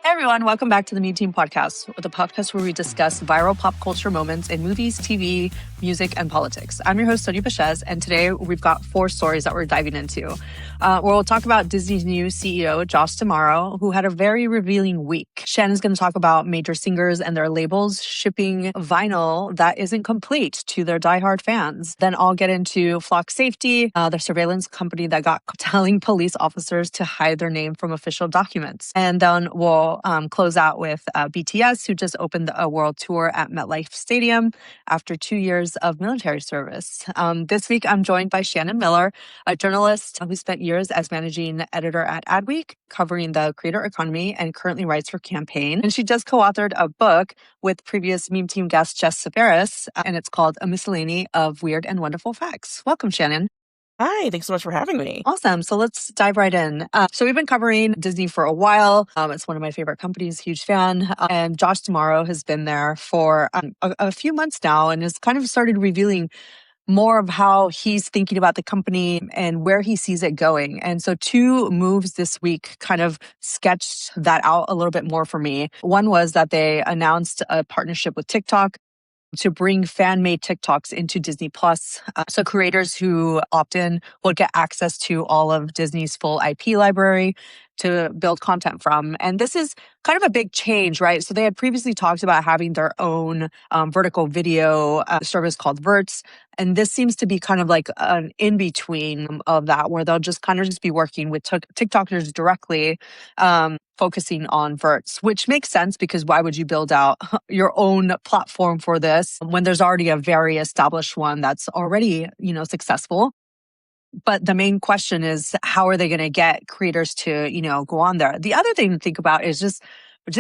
Hey everyone, welcome back to the Meme Team Podcast, the podcast where we discuss viral pop culture moments in movies, TV, music, and politics. I'm your host, Sonia Pachez, and today we've got 4 stories that we're diving into. Where we'll talk about Disney's new CEO, Josh DeMaro, who had a very revealing week. Shannon's going to talk about major singers and their labels shipping vinyl that isn't complete to their diehard fans. Then I'll get into Flock Safety, the surveillance company that got telling police officers to hide their name from official documents. And then we'll close out with BTS, who just opened a world tour at MetLife Stadium after 2 years of military service. This week, I'm joined by Shannon Miller, a journalist who spent years as managing editor at Adweek, covering the creator economy, and currently writes for Campaign. And she just co-authored a book with previous Meme Team guest Jess Severus, and it's called A Miscellany of Weird and Wonderful Facts. Welcome, Shannon. Hi, thanks so much for having me. Awesome. So let's dive right in. So we've been covering Disney for a while. It's one of my favorite companies, huge fan. And Josh DeMaro has been there for a few months now and has kind of started revealing more of how he's thinking about the company and where he sees it going. And so 2 moves this week kind of sketched that out a little bit more for me. One was that they announced a partnership with TikTok to bring fan-made TikToks into Disney Plus. So creators who opt in will get access to all of Disney's full IP library to build content from. And this is kind of a big change, right? So they had previously talked about having their own vertical video service called Verts. And this seems to be kind of like an in-between of that, where they'll just kind of just be working with TikTokers directly, focusing on Verts, which makes sense because why would you build out your own platform for this when there's already a very established one that's already, successful? But the main question is, how are they going to get creators to, go on there? The other thing to think about is just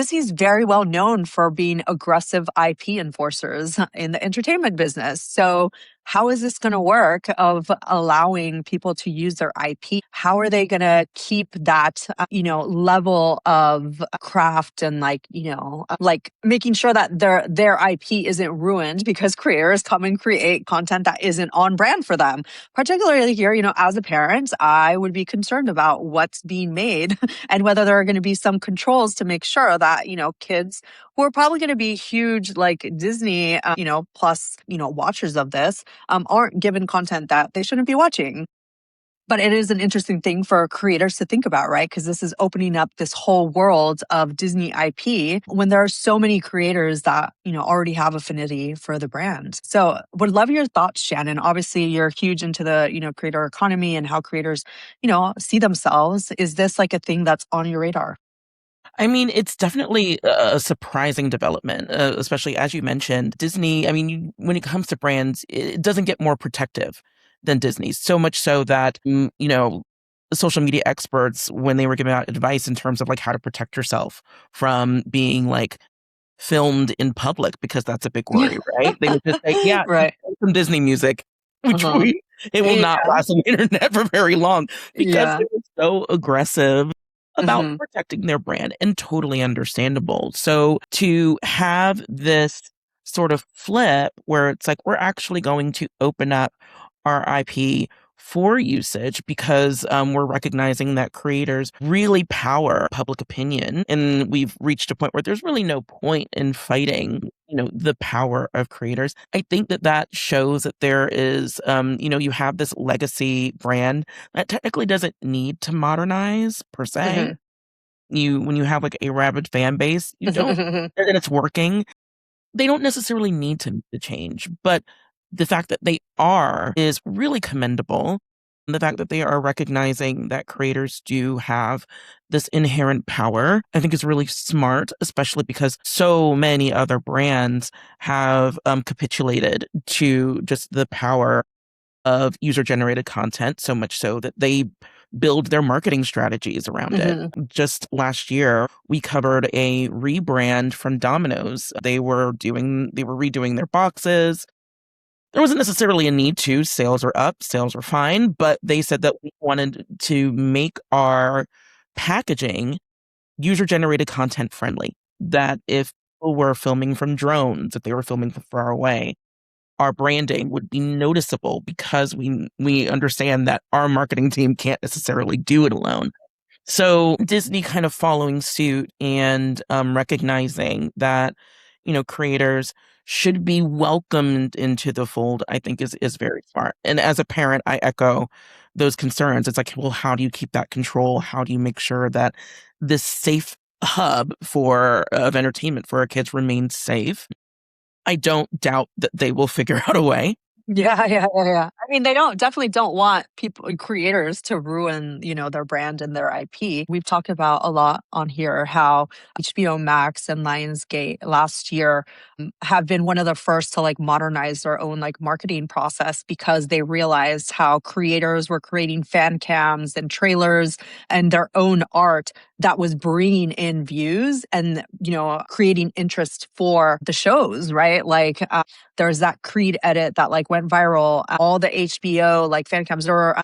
he's very well known for being aggressive IP enforcers in the entertainment business. So how is this going to work of allowing people to use their IP? How are they going to keep that, level of craft and like making sure that their IP isn't ruined because creators come and create content that isn't on brand for them? Particularly here, as a parent, I would be concerned about what's being made and whether there are going to be some controls to make sure that, kids who are probably going to be huge like Disney, plus, watchers of this, aren't given content that they shouldn't be watching. But it is an interesting thing for creators to think about, right? Because this is opening up this whole world of Disney IP when there are so many creators that, already have affinity for the brand. So would love your thoughts, Shannon. Obviously, you're huge into the, creator economy and how creators, see themselves. Is this like a thing that's on your radar? I mean, it's definitely a surprising development, especially as you mentioned, Disney. I mean, when it comes to brands, it doesn't get more protective than Disney. So much so that, social media experts, when they were giving out advice in terms of like how to protect yourself from being like filmed in public, because that's a big worry, right? They would just say, yeah, Right. some Disney music, which it will not last on the internet for very long because Yeah. it was so aggressive about Mhm. protecting their brand, and totally understandable. So to have this sort of flip where it's like we're actually going to open up our IP for usage because we're recognizing that creators really power public opinion, and we've reached a point where there's really no point in fighting the power of creators. I think that shows that there is you have this legacy brand that technically doesn't need to modernize per se. Mhm. When you have like a rabid fan base, you don't, and it's working, they don't necessarily need to change. But the fact that they are is really commendable. The fact that they are recognizing that creators do have this inherent power, I think is really smart, especially because so many other brands have capitulated to just the power of user-generated content, so much so that they build their marketing strategies around it. Just last year, we covered a rebrand from Domino's. They were redoing their boxes. There wasn't necessarily a need to. Sales were up, sales were fine, but they said that we wanted to make our packaging user-generated content friendly. That if people were filming from drones, if they were filming from far away, our branding would be noticeable because we understand that our marketing team can't necessarily do it alone. So Disney kind of following suit and recognizing that, creators should be welcomed into the fold, I think is very smart. And as a parent, I echo those concerns. It's like, well, how do you keep that control? How do you make sure that this safe hub for of entertainment for our kids remains safe? I don't doubt that they will figure out a way. Yeah. I mean, they definitely don't want people, creators to ruin, their brand and their IP. We've talked about a lot on here how HBO Max and Lionsgate last year have been one of the first to like modernize their own like marketing process because they realized how creators were creating fan cams and trailers and their own art that was bringing in views and, creating interest for the shows, right? Like, there's that Creed edit that like went viral. All the HBO like fan cams. There were,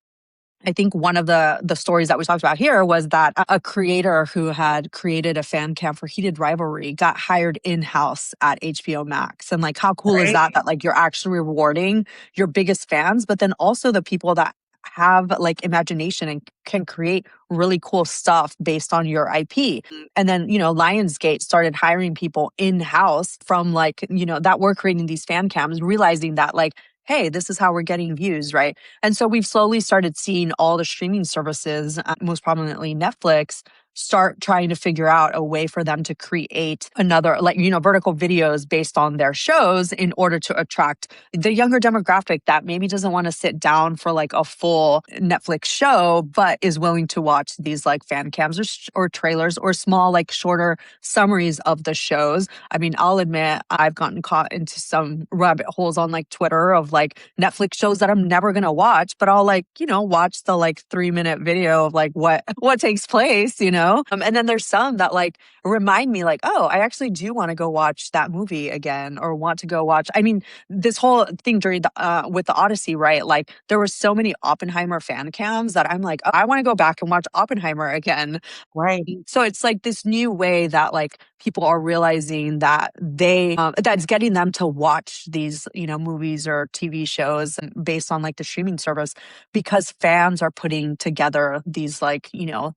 I think one of the stories that we talked about here was that a creator who had created a fan cam for Heated Rivalry got hired in-house at HBO Max. And like, how cool is Right. that? That like you're actually rewarding your biggest fans, but then also the people that have like imagination and can create really cool stuff based on your IP. And then, Lionsgate started hiring people in-house from like, that were creating these fan cams, realizing that like, hey, this is how we're getting views, right? And so we've slowly started seeing all the streaming services, most prominently Netflix, start trying to figure out a way for them to create another, like, vertical videos based on their shows in order to attract the younger demographic that maybe doesn't want to sit down for like a full Netflix show, but is willing to watch these like fan cams or trailers or small, like shorter summaries of the shows. I mean, I'll admit I've gotten caught into some rabbit holes on like Twitter of like Netflix shows that I'm never going to watch, but I'll like, watch the like 3-minute video of like what takes place, and then there's some that like remind me like, oh, I actually do want to go watch that movie again or want to go watch. I mean, this whole thing during the with the Odyssey, right? Like there were so many Oppenheimer fan cams that I'm like, oh, I want to go back and watch Oppenheimer again. Right. So it's like this new way that like people are realizing that that's getting them to watch these, movies or TV shows based on like the streaming service because fans are putting together these like,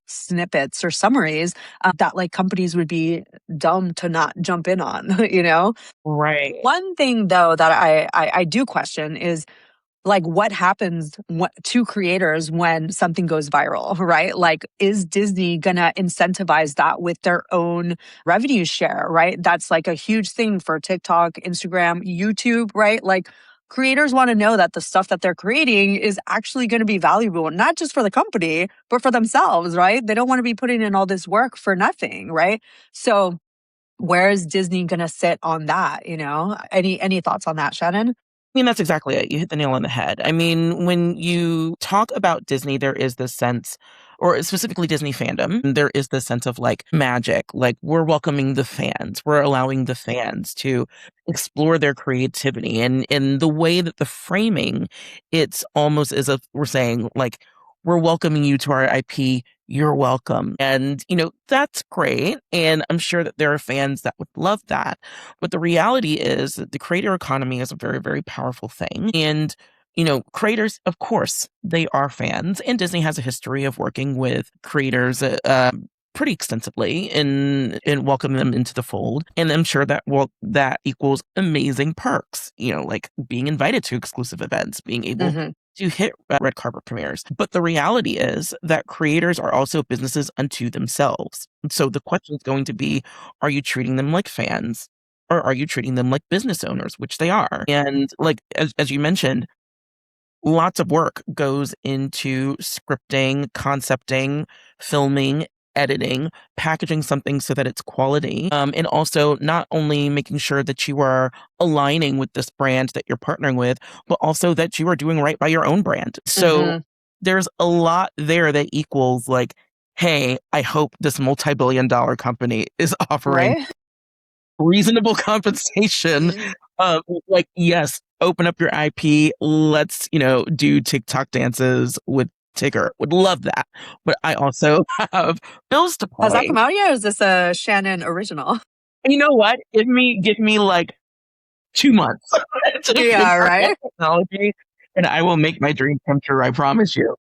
snippets or summaries that like companies would be dumb to not jump in on. Right. One thing though that I do question is like what happens to creators when something goes viral, right? Like, is Disney gonna incentivize that with their own revenue share, right? That's like a huge thing for TikTok, Instagram, YouTube, right? Like, creators want to know that the stuff that they're creating is actually going to be valuable, not just for the company, but for themselves, right? They don't want to be putting in all this work for nothing, right? So, where is Disney going to sit on that? Any thoughts on that, Shannon? I mean, that's exactly it. You hit the nail on the head. I mean, when you talk about Disney, there is this sense, or specifically Disney fandom, there is this sense of like magic. Like we're welcoming the fans. We're allowing the fans to explore their creativity. And in the way that the framing, it's almost as if we're saying, like, we're welcoming you to our IP. You're welcome. And, that's great. And I'm sure that there are fans that would love that. But the reality is that the creator economy is a very, very powerful thing. And, creators, of course, they are fans. And Disney has a history of working with creators pretty extensively in welcoming them into the fold. And I'm sure that equals amazing perks, like being invited to exclusive events, being able to hit red carpet premieres. But the reality is that creators are also businesses unto themselves. So the question is going to be, are you treating them like fans or are you treating them like business owners, which they are? And like, as you mentioned, lots of work goes into scripting, concepting, filming, editing, packaging something so that it's quality. And also not only making sure that you are aligning with this brand that you're partnering with, but also that you are doing right by your own brand. So there's a lot there that equals like, hey, I hope this multi-billion-dollar company is offering Right? reasonable compensation. Like, yes, open up your IP. Let's, do TikTok dances with Tigger. Would love that. But I also have bills to Has that pay. come out yet, or is this a Shannon original? And you know what? Give me like 2 months to figure Yeah, out that right? technology, and I will make my dream come true. I promise you.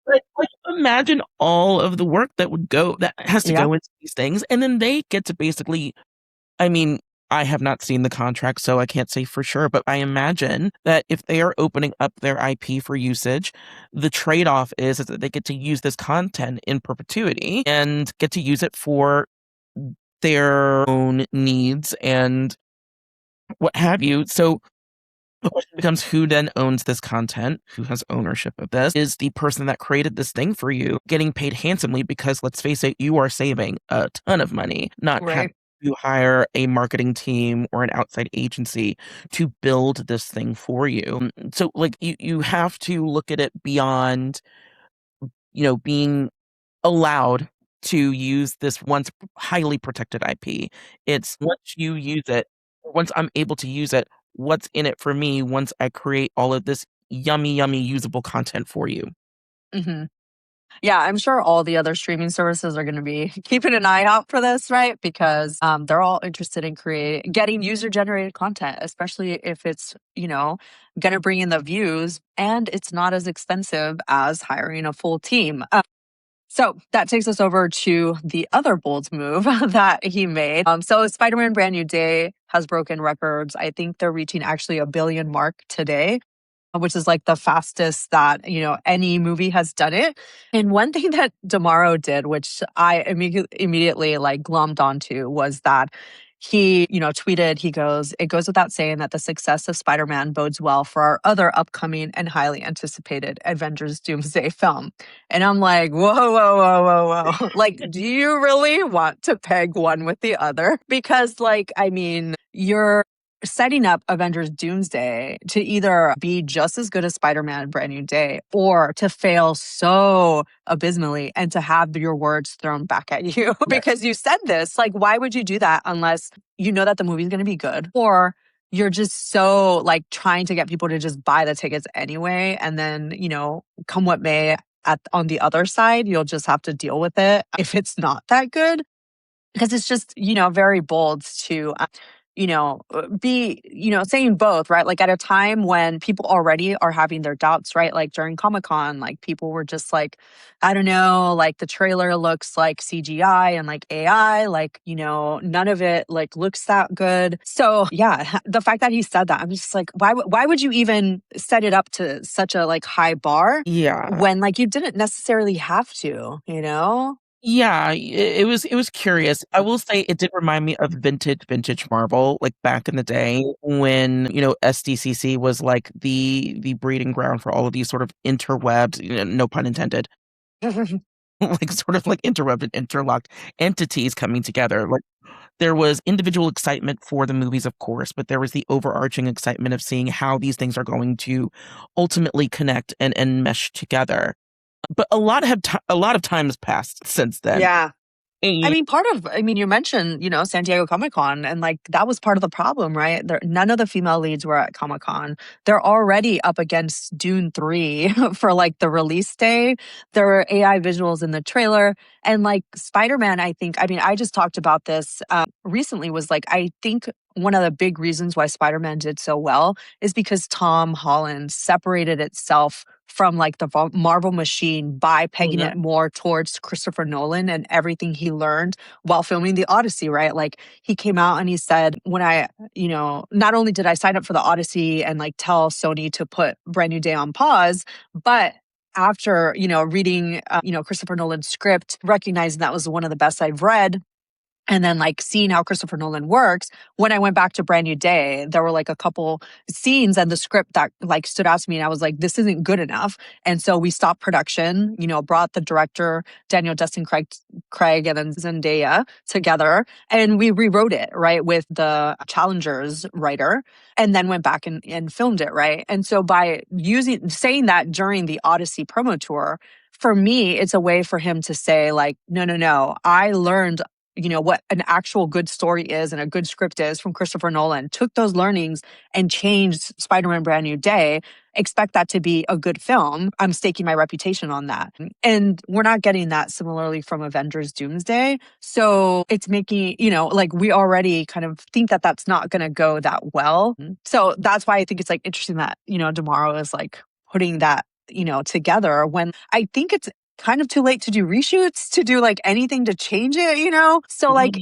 But like, imagine all of the work that has to Yeah. go into these things, and then they get to basically, I mean, I have not seen the contract, so I can't say for sure, but I imagine that if they are opening up their IP for usage, the trade-off is that they get to use this content in perpetuity and get to use it for their own needs and what have you. So the question becomes, who then owns this content? Who has ownership of this? Is the person that created this thing for you getting paid handsomely? Because let's face it, you are saving a ton of money, not having Right. to hire a marketing team or an outside agency to build this thing for you. So like you have to look at it beyond, being allowed to use this once highly protected IP. It's once you use it, once I'm able to use it, what's in it for me once I create all of this yummy, yummy usable content for you. Hmm. Yeah, I'm sure all the other streaming services are going to be keeping an eye out for this, right? Because they're all interested in getting user generated content, especially if it's, going to bring in the views and it's not as expensive as hiring a full team. So that takes us over to the other bold move that he made. So Spider-Man Brand New Day has broken records. I think they're reaching actually a billion mark today, which is like the fastest that, any movie has done it. And one thing that DeMaro did, which I immediately like glommed onto, was that he, tweeted, he goes, "It goes without saying that the success of Spider-Man bodes well for our other upcoming and highly anticipated Avengers Doomsday film." And I'm like, whoa, whoa, whoa, whoa, whoa. Like, do you really want to peg one with the other? Because, like, I mean, you're setting up Avengers Doomsday to either be just as good as Spider-Man Brand New Day or to fail so abysmally and to have your words thrown back at you Yes. because you said this. Like, why would you do that unless you know that the movie's going to be good? Or you're just so like trying to get people to just buy the tickets anyway. And then, come what may, on the other side, you'll just have to deal with it if it's not that good because it's just very bold to be saying both, right? Like at a time when people already are having their doubts, right? Like during Comic-Con, like people were just like, I don't know, like the trailer looks like CGI and like AI, like none of it like looks that good. So yeah, the fact that he said that, I'm just like, why would you even set it up to such a like high bar Yeah. when like you didn't necessarily have to? Yeah, it was curious. I will say it did remind me of vintage Marvel, like back in the day when, SDCC was like the breeding ground for all of these sort of interwebs, no pun intended, like sort of like interwebbed and interlocked entities coming together. Like there was individual excitement for the movies, of course, but there was the overarching excitement of seeing how these things are going to ultimately connect and mesh together. But a lot of time has passed since then. Yeah. And You mentioned, San Diego Comic-Con, and like that was part of the problem, right? None of the female leads were at Comic-Con. They're already up against Dune 3 for like the release day. There were AI visuals in the trailer. And like Spider-Man, I just talked about this recently, was like, I think one of the big reasons why Spider-Man did so well is because Tom Holland separated itself from like the Marvel machine by pegging Mhm. it more towards Christopher Nolan and everything he learned while filming the Odyssey, right? Like he came out and he said, when not only did I sign up for the Odyssey and like tell Sony to put Brand New Day on pause, but after, reading, Christopher Nolan's script, recognizing that was one of the best I've read, and then like seeing how Christopher Nolan works, when I went back to Brand New Day, there were like a couple scenes and the script that like stood out to me. And I was like, this isn't good enough. And so we stopped production, brought the director, Daniel Destin Craig and then Zendaya together. And we rewrote it, right, with the Challengers writer, and then went back and filmed it, right? And so by saying that during the Odyssey promo tour, for me, it's a way for him to say, like, no, no, no, I learned what an actual good story is and a good script is from Christopher Nolan, took those learnings and changed Spider-Man Brand New Day. Expect that to be a good film. I'm staking my reputation on that. And we're not getting that similarly from Avengers Doomsday. So it's making, like we already kind of think that that's not going to go that well. So that's why I think it's like interesting that, DeMaro is like putting that, together when I think it's kind of too late to do reshoots, to do like anything to change it, you know? So like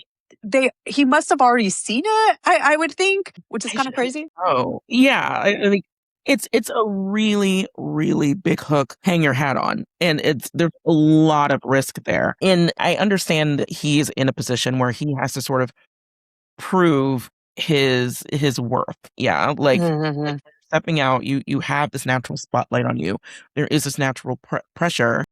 he must have already seen it, I would think, which is kind of crazy. Oh, yeah, I think it's a really, really big hook, hang your hat on, and there's a lot of risk there, and I understand that he's in a position where he has to sort of prove his worth, yeah, like, stepping out, you have this natural spotlight on you, there is this natural pressure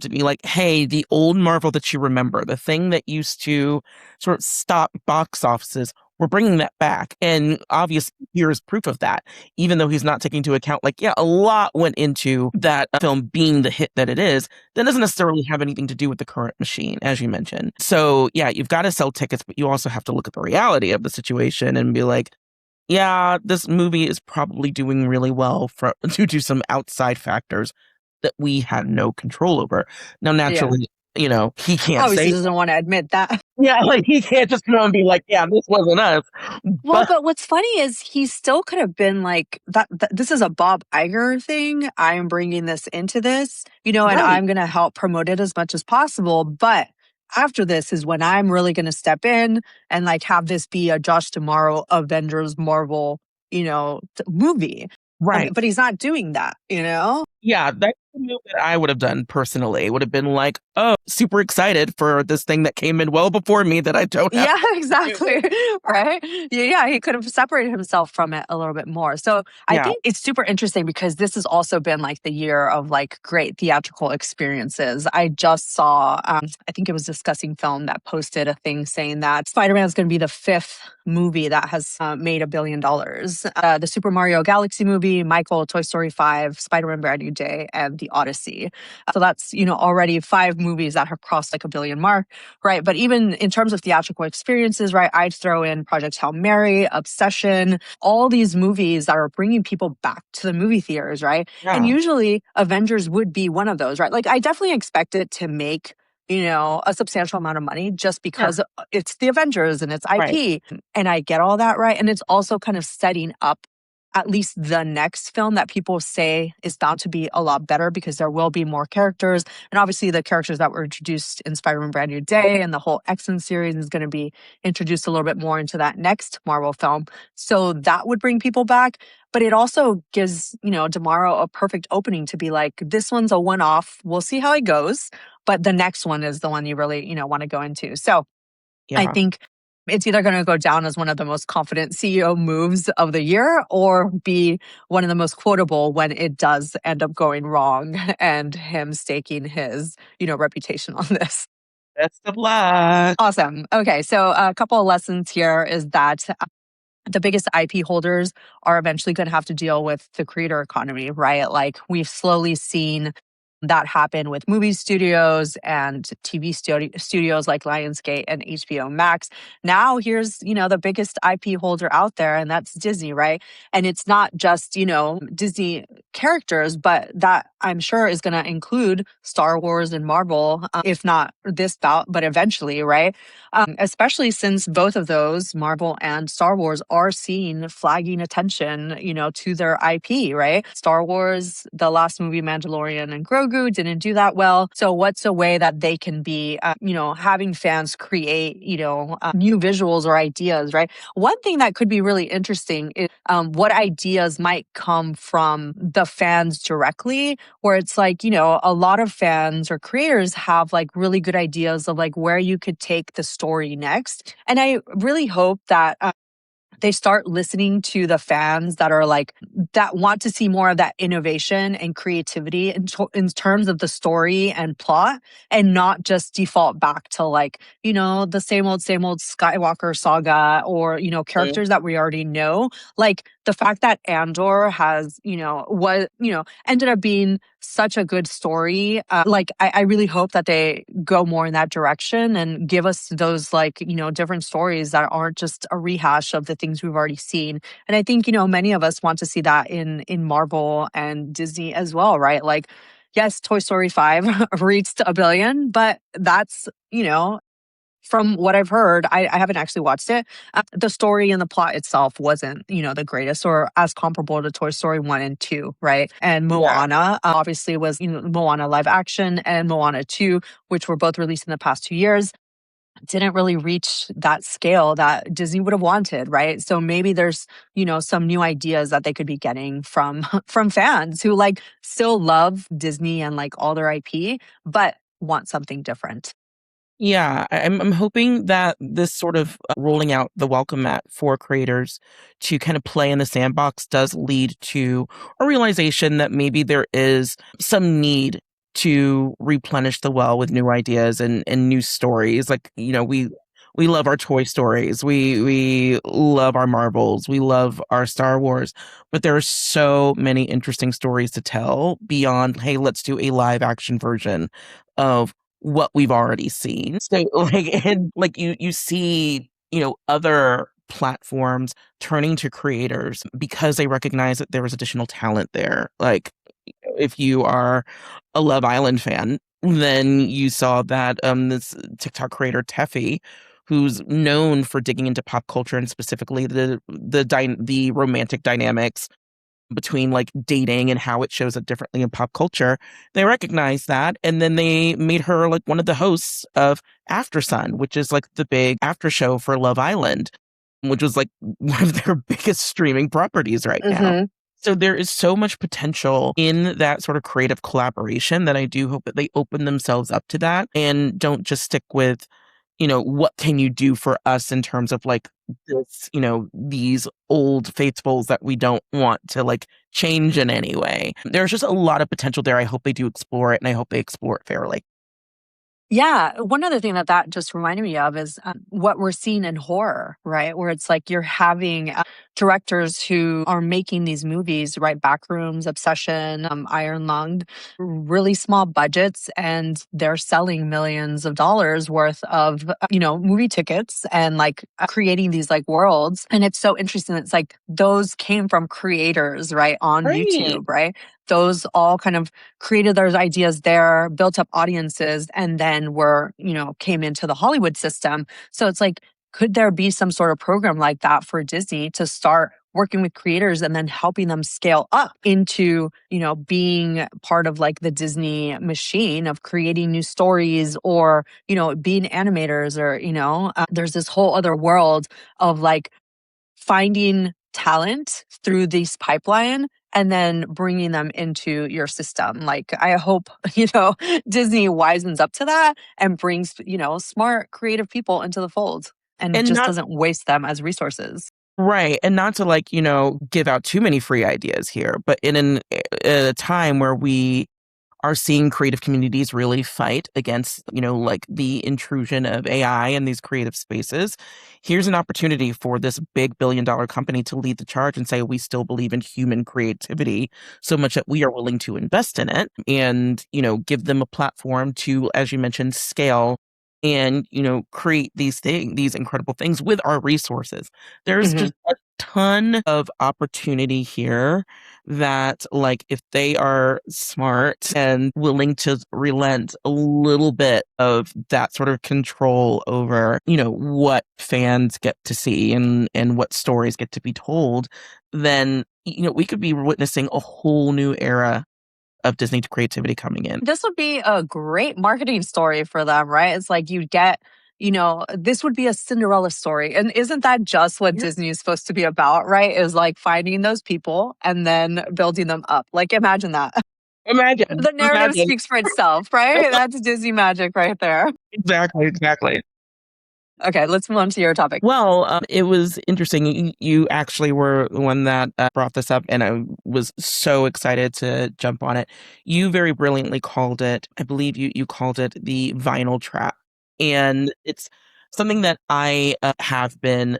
to be like, hey, the old Marvel that you remember, the thing that used to sort of stop box offices, we're bringing that back. And obviously, here's proof of that, even though he's not taking into account, like, yeah, a lot went into that film being the hit that it is. That doesn't necessarily have anything to do with the current machine, as you mentioned. So, yeah, you've got to sell tickets, but you also have to look at the reality of the situation and be like, yeah, this movie is probably doing really well due to some outside factors that we had no control over. Now, Yeah. naturally, he can't Obviously say, doesn't want to admit that. yeah, like he can't just come out and be like, yeah, this wasn't us. Well, But but what's funny is he still could have been like that. This is a Bob Iger thing. I'm bringing this into this, and right, I'm going to help promote it as much as possible. But after this is when I'm really going to step in and like have this be a Josh DeMaro Avengers Marvel, movie. right. But he's not doing that. Yeah, that's the move that I would have done personally. Would have been like, oh, super excited for this thing that came in well before me that I don't have Yeah, to do. exactly. Right? Yeah, he could have separated himself from it a little bit more. So I Yeah, think it's super interesting because this has also been like the year of like great theatrical experiences. I just saw, I think it was Discussing Film that posted a thing saying that Spider-Man is going to be the fifth movie that has made $1 billion. The Super Mario Galaxy movie, Michael, Toy Story 5, Spider-Man Brand New Day, and The Odyssey. So that's, already five movies that have crossed like a billion mark. Right. But even in terms of theatrical experiences, right, I'd throw in Project Hail Mary, Obsession, all these movies that are bringing people back to the movie theaters, right? And yeah, usually Avengers would be one of those, right? Like I definitely expect it to make, a substantial amount of money just sure, because it's the Avengers and it's right. IP. And I get all that, right? And it's also kind of setting up at least the next film that people say is bound to be a lot better because there will be more characters. And obviously, the characters that were introduced in Spider Man Brand New Day and the whole X-Men series is going to be introduced a little bit more into that next Marvel film. So that would bring people back. But it also gives, DeMaro a perfect opening to be like, this one's a one off. We'll see how it goes. But the next one is the one you really, want to go into. So I Yeah. think it's either going to go down as one of the most confident CEO moves of the year or be one of the most quotable when it does end up going wrong and him staking his, reputation on this. Best of luck. Awesome. Okay. So a couple of lessons here is that the biggest IP holders are eventually going to have to deal with the creator economy, right? Like we've slowly seen that happen with movie studios and TV studios like Lionsgate and HBO Max. Now here's, the biggest IP holder out there, and that's Disney, right? And it's not just, Disney characters, but that I'm sure is going to include Star Wars and Marvel, if not this bout, but eventually, right? Especially since both of those, Marvel and Star Wars, are seeing flagging attention, to their IP, right? Star Wars, the last movie, Mandalorian and Grogu, didn't do that well. So what's a way that they can be, having fans create, new visuals or ideas, right? One thing that could be really interesting is what ideas might come from the fans directly, where it's like, a lot of fans or creators have like really good ideas of like where you could take the story next. And I really hope that they start listening to the fans that are like that want to see more of that innovation and creativity in terms of the story and plot, and not just default back to like, the same old Skywalker saga or, Mm, characters that we already know. Like the fact that Andor has, ended up being such a good story. Like I really hope that they go more in that direction and give us those like, different stories that aren't just a rehash of the things we've already seen. And I think, many of us want to see that in Marvel and Disney as well, right? Like, yes, Toy Story 5 reached a billion, but that's, from what I've heard, I haven't actually watched it. The story and the plot itself wasn't, the greatest or as comparable to Toy Story 1 and 2, right? And Yeah. Moana obviously was, Moana live action and Moana 2, which were both released in the past 2 years, didn't really reach that scale that Disney would have wanted, right? So maybe there's, some new ideas that they could be getting from from fans who like still love Disney and like all their IP, but want something different. Yeah, I'm hoping that this sort of rolling out the welcome mat for creators to kind of play in the sandbox does lead to a realization that maybe there is some need to replenish the well with new ideas and new stories. Like, we love our Toy Stories. We love our Marvels. We love our Star Wars. But there are so many interesting stories to tell beyond, hey, let's do a live action version of what we've already seen. So, like, and like you see, other platforms turning to creators because they recognize that there was additional talent there. Like, if you are a Love Island fan, then you saw that this TikTok creator Teffy, who's known for digging into pop culture and specifically the romantic dynamics between like dating and how it shows up differently in pop culture. They recognized that and then they made her like one of the hosts of After Sun, which is like the big after show for Love Island, which was like one of their biggest streaming properties right now. Hmm. So there is so much potential in that sort of creative collaboration that I do hope that they open themselves up to that and don't just stick with, what can you do for us in terms of like this, these old faithfuls that we don't want to like change in any way. There's just a lot of potential there. I hope they do explore it and I hope they explore it fairly. Yeah, one other thing that just reminded me of is what we're seeing in horror, right? Where it's like you're having directors who are making these movies, right? Backrooms, Obsession, Iron Lung, really small budgets, and they're selling millions of dollars worth of, movie tickets and like creating these like worlds. And it's so interesting. It's like those came from creators, right? On Right. YouTube, right? Those all kind of created those ideas there, built up audiences, and then came into the Hollywood system. So it's like, could there be some sort of program like that for Disney to start working with creators and then helping them scale up into, being part of like the Disney machine of creating new stories or, being animators or, there's this whole other world of like finding talent through this pipeline and then bringing them into your system. Like, I hope, Disney wisens up to that and brings, smart, creative people into the fold and And just not doesn't waste them as resources. right. And not to like, give out too many free ideas here, but in a time where we are seeing creative communities really fight against, like the intrusion of AI in these creative spaces. Here's an opportunity for this big billion-dollar company to lead the charge and say, we still believe in human creativity so much that we are willing to invest in it and, give them a platform to, as you mentioned, scale and, create these incredible things with our resources. There's Hmm. just a ton of opportunity here that like if they are smart and willing to relent a little bit of that sort of control over, what fans get to see and what stories get to be told, then we could be witnessing a whole new era of Disney creativity coming in. This would be a great marketing story for them, right? It's like you get, this would be a Cinderella story. And isn't that just what Yeah. Disney is supposed to be about, right? Is like finding those people and then building them up. Like, imagine that. Imagine, The narrative imagine. speaks for itself, right? That's Disney magic right there. Exactly, exactly. Okay, let's move on to your topic. Well, it was interesting. You actually were the one that brought this up, and I was so excited to jump on it. You very brilliantly called it, I believe you called it the vinyl trap. And it's something that I have been,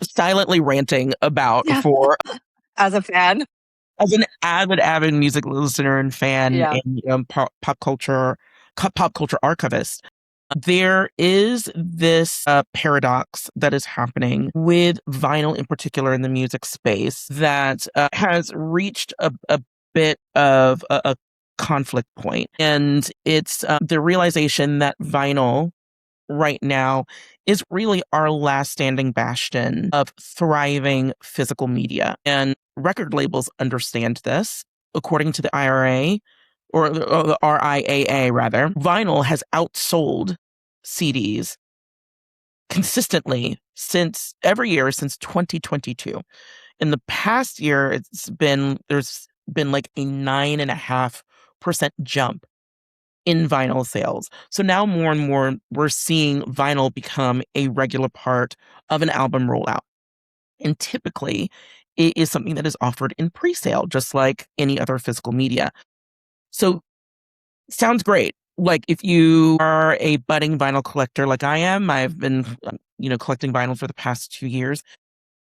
silently ranting about Yeah. for As a fan. as an avid music listener and fan Yeah. and pop culture archivist. There is this paradox that is happening with vinyl in particular in the music space that has reached a bit of a conflict point. And it's the realization that vinyl right now is really our last standing bastion of thriving physical media. And record labels understand this. According to the IRA, or the RIAA rather, vinyl has outsold CDs consistently since every year since 2022. In the past year, there's been like a 9.5% jump in vinyl sales. So now more and more we're seeing vinyl become a regular part of an album rollout. And typically it is something that is offered in pre-sale, just like any other physical media. So sounds great. Like if you are a budding vinyl collector like I am, I've been collecting vinyl for the past 2 years.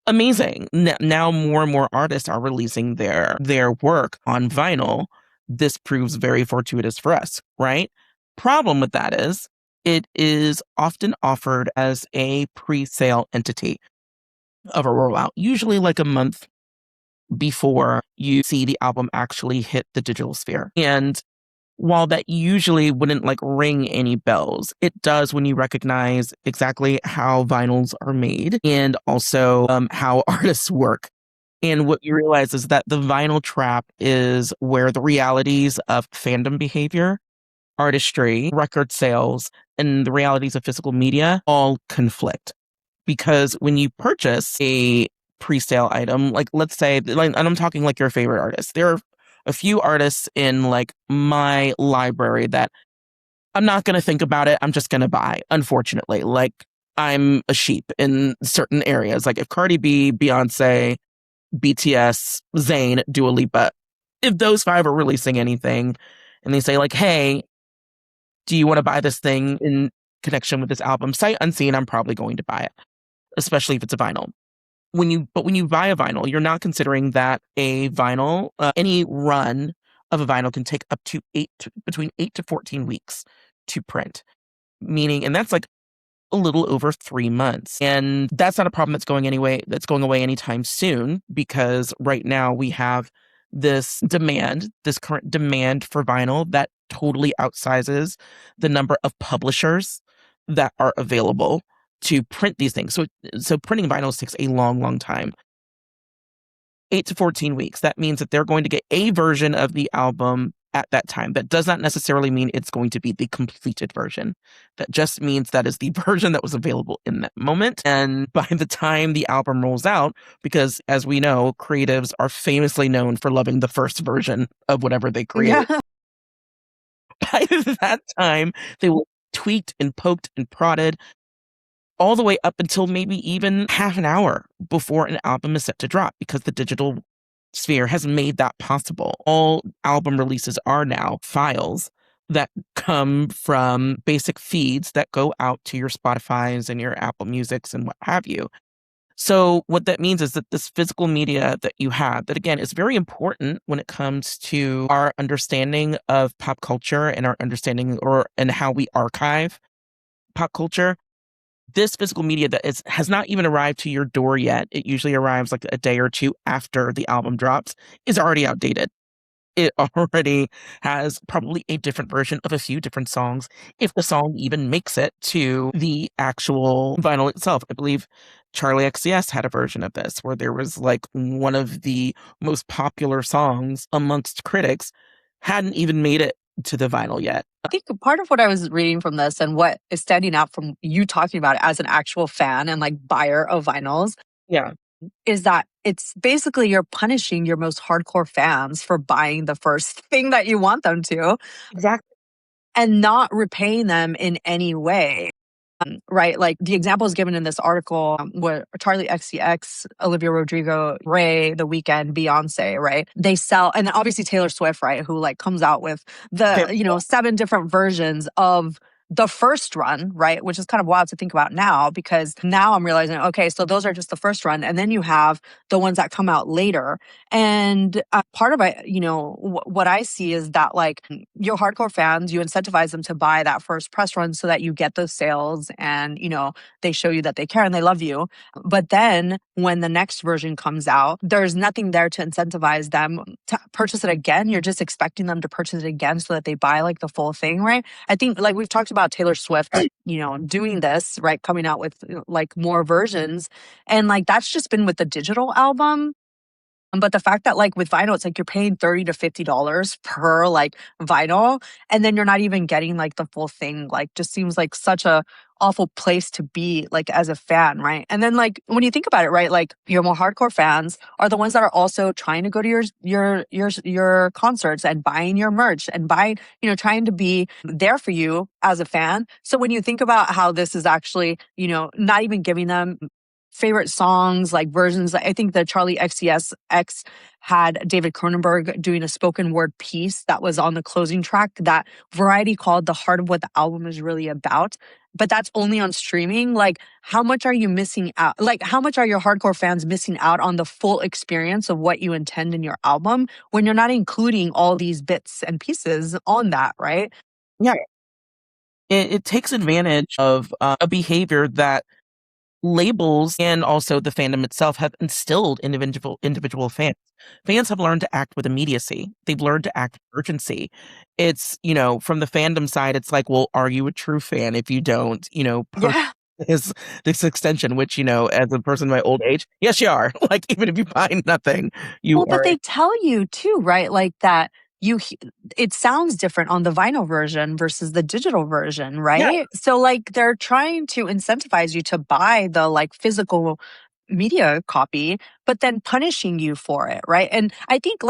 Amazing. Now more and more artists are releasing their work on vinyl. This proves very fortuitous for us, right? Problem with that is it is often offered as a pre-sale entity of a rollout, usually like a month before you see the album actually hit the digital sphere. And while that usually wouldn't like ring any bells, it does when you recognize exactly how vinyls are made and also how artists work. And what you realize is that the vinyl trap is where the realities of fandom behavior, artistry, record sales, and the realities of physical media all conflict. Because when you purchase a pre-sale item, like let's say, like, and I'm talking like your favorite artist, there are a few artists in like my library that I'm not going to think about it. I'm just going to buy, unfortunately. Like I'm a sheep in certain areas. Like if Cardi B, Beyonce, BTS, Zayn, Dua Lipa, if those five are releasing anything and they say like, hey, do you want to buy this thing in connection with this album? Sight unseen, I'm probably going to buy it, especially if it's a vinyl. When you buy a vinyl, you're not considering that a vinyl, any run of a vinyl can take up to between 8 to 14 weeks to print. Meaning, and that's like a little over 3 months. And that's not a problem that's going away anytime soon, because right now we have this current demand for vinyl that totally outsizes the number of publishers that are available to print these things. So printing vinyls takes a long, long time. 8 to 14 weeks. That means that they're going to get a version of the album at that time. That does not necessarily mean it's going to be the completed version. That just means that is the version that was available in that moment. And by the time the album rolls out, because as we know, creatives are famously known for loving the first version of whatever they create. Yeah. By that time, they will tweaked and poked and prodded all the way up until maybe even half an hour before an album is set to drop, because the digital sphere has made that possible. All album releases are now files that come from basic feeds that go out to your Spotify's and your Apple Musics and what have you. So what that means is that this physical media that you have, that again is very important when it comes to our understanding of pop culture and our understanding and how we archive pop culture. This physical media has not even arrived to your door yet. It usually arrives like a day or two after the album drops, is already outdated. It already has probably a different version of a few different songs, if the song even makes it to the actual vinyl itself. I believe Charlie XCS had a version of this where there was like one of the most popular songs amongst critics hadn't even made it to the vinyl yet. I think part of what I was reading from this and what is standing out from you talking about it as an actual fan and like buyer of vinyls Yeah, is that it's basically you're punishing your most hardcore fans for buying the first thing that you want them to exactly. and not repaying them in any way. Right? Like the example is given in this article where Charlie XCX, Olivia Rodrigo, Ray, The Weeknd, Beyonce, right? They sell, and obviously Taylor Swift, right? Who like comes out with Okay. the, 7 different versions of the first run, right? Which is kind of wild to think about now because now I'm realizing, okay, so those are just the first run. And then you have the ones that come out later. And part of it, what I see is that like your hardcore fans, you incentivize them to buy that first press run so that you get those sales and, they show you that they care and they love you. But then when the next version comes out, there's nothing there to incentivize them to purchase it again. You're just expecting them to purchase it again so that they buy like the full thing, right? I think like we've talked about about Taylor Swift, doing this, right, coming out with like more versions. And like that's just been with the digital album. But the fact that like with vinyl, it's like you're paying $30 to $50 per like vinyl, and then you're not even getting like the full thing. Like just seems like such a awful place to be like as a fan, right? And then like when you think about it, right, like your more hardcore fans are the ones that are also trying to go to your concerts and buying your merch and buying, trying to be there for you as a fan. So when you think about how this is actually, not even giving them favorite songs, like versions. I think the Charlie XCX had David Cronenberg doing a spoken word piece that was on the closing track that Variety called the heart of what the album is really about. But that's only on streaming. Like, how much are you missing out? Like, how much are your hardcore fans missing out on the full experience of what you intend in your album when you're not including all these bits and pieces on that, right? Yeah, it takes advantage of a behavior that labels and also the fandom itself have instilled in individual fans. Fans have learned to act with immediacy. They've learned to act with urgency. It's, from the fandom side, it's like, well, are you a true fan if you don't, purchase Yeah. this extension, which, as a person my old age, yes, you are. Like, even if you buy nothing, you Well, but are. they tell you too, right? Like that it sounds different on the vinyl version versus the digital version, Yeah, right? So like they're trying to incentivize you to buy the like physical media copy, but then punishing you for it, right? And I think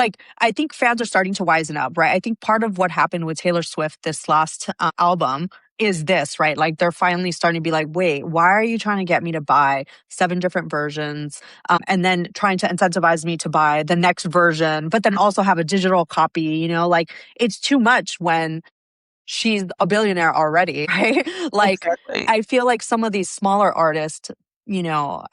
fans are starting to wisen up, right? I think part of what happened with Taylor Swift this last album is this, right? Like they're finally starting to be like, wait, why are you trying to get me to buy 7 different versions? And then trying to incentivize me to buy the next version, but then also have a digital copy, like it's too much when she's a billionaire already, right? Like, exactly. I feel like some of these smaller artists,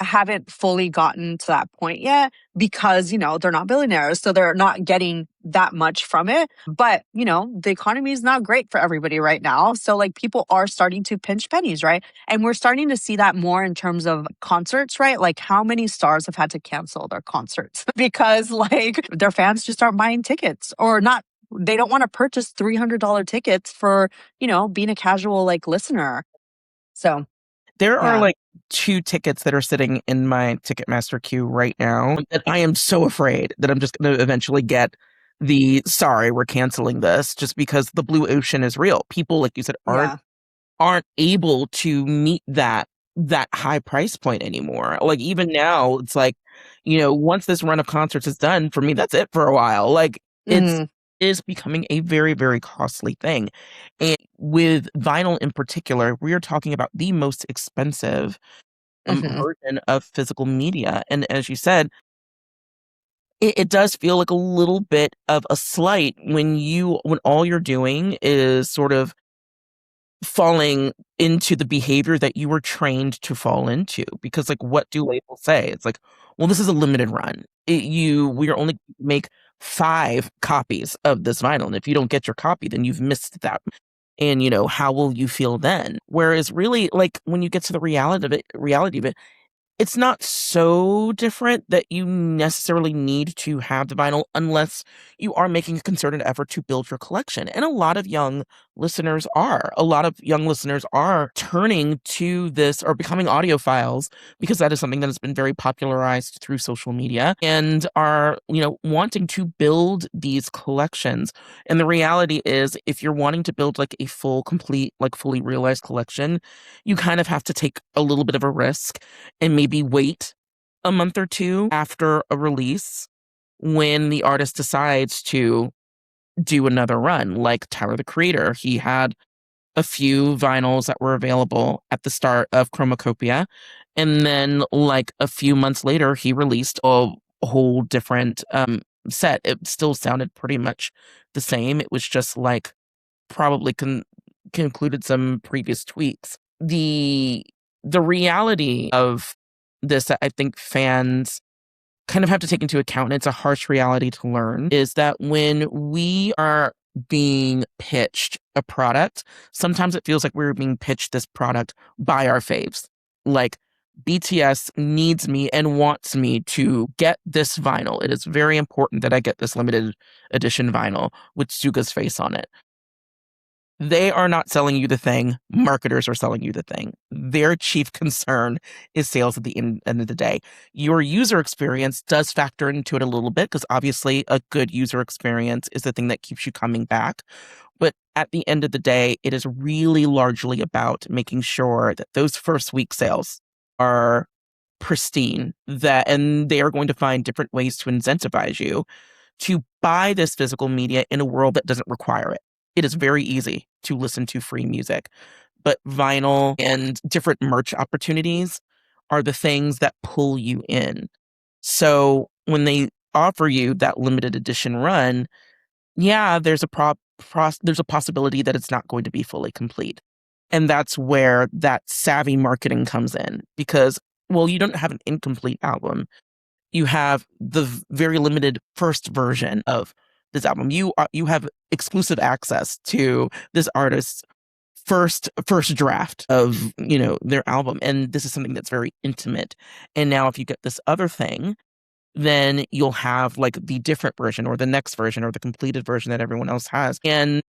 haven't fully gotten to that point yet because, they're not billionaires. So they're not getting that much from it. But, the economy is not great for everybody right now. So, like, people are starting to pinch pennies, right? And we're starting to see that more in terms of concerts, right? Like, how many stars have had to cancel their concerts because, like, their fans just aren't buying tickets or not, they don't want to purchase $300 tickets for, being a casual like listener. So, There are yeah. like 2 tickets that are sitting in my Ticketmaster queue right now that I am so afraid that I'm just gonna eventually get the, "Sorry, we're canceling this," just because the blue ocean is real. People, like you said, aren't Yeah. aren't able to meet that high price point anymore. Like, even now, it's like, once this run of concerts is done, for me, that's it for a while. Like, it's Mhm. is becoming a very, very costly thing. And with vinyl in particular, we are talking about the most expensive, Mhm. version of physical media, and as you said, it does feel like a little bit of a slight when all you're doing is sort of falling into the behavior that you were trained to fall into, because, like, what do labels say? It's like, "Well, this is a limited run. We are only make 5 copies of this vinyl, and if you don't get your copy, then you've missed that, and, how will you feel then?" Whereas really, like, when you get to the reality of it, it's not so different that you necessarily need to have the vinyl unless you are making a concerted effort to build your collection. And a lot of young listeners are. A lot of young listeners are turning to this or becoming audiophiles because that is something that has been very popularized through social media and are, wanting to build these collections. And the reality is, if you're wanting to build like a full, complete, like fully realized collection, you kind of have to take a little bit of a risk and maybe wait a month or 2 after a release when the artist decides to do another run. Like Tyler, the Creator, he had a few vinyls that were available at the start of Chromacopia, and then, like, a few months later, he released a whole different, set. It still sounded pretty much the same. It was just, like, probably concluded some previous tweaks. The reality of this that I think fans kind of have to take into account, and it's a harsh reality to learn, is that when we are being pitched a product, sometimes it feels like we're being pitched this product by our faves. Like, BTS needs me and wants me to get this vinyl. It is very important that I get this limited edition vinyl with Suga's face on it. They are not selling you the thing. Marketers are selling you the thing. Their chief concern is sales at the end of the day. Your user experience does factor into it a little bit because obviously a good user experience is the thing that keeps you coming back. But at the end of the day, it is really largely about making sure that those first week sales are pristine, that and they are going to find different ways to incentivize you to buy this physical media in a world that doesn't require it. It is very easy to listen to free music, but vinyl and different merch opportunities are the things that pull you in. So when they offer you that limited edition run, yeah, there's a possibility that it's not going to be fully complete. And that's where that savvy marketing comes in because, well, you don't have an incomplete album. You have the very limited first version of this album. You have exclusive access to this artist's first draft of, their album. And this is something that's very intimate. And now if you get this other thing, then you'll have like the different version or the next version or the completed version that everyone else has. And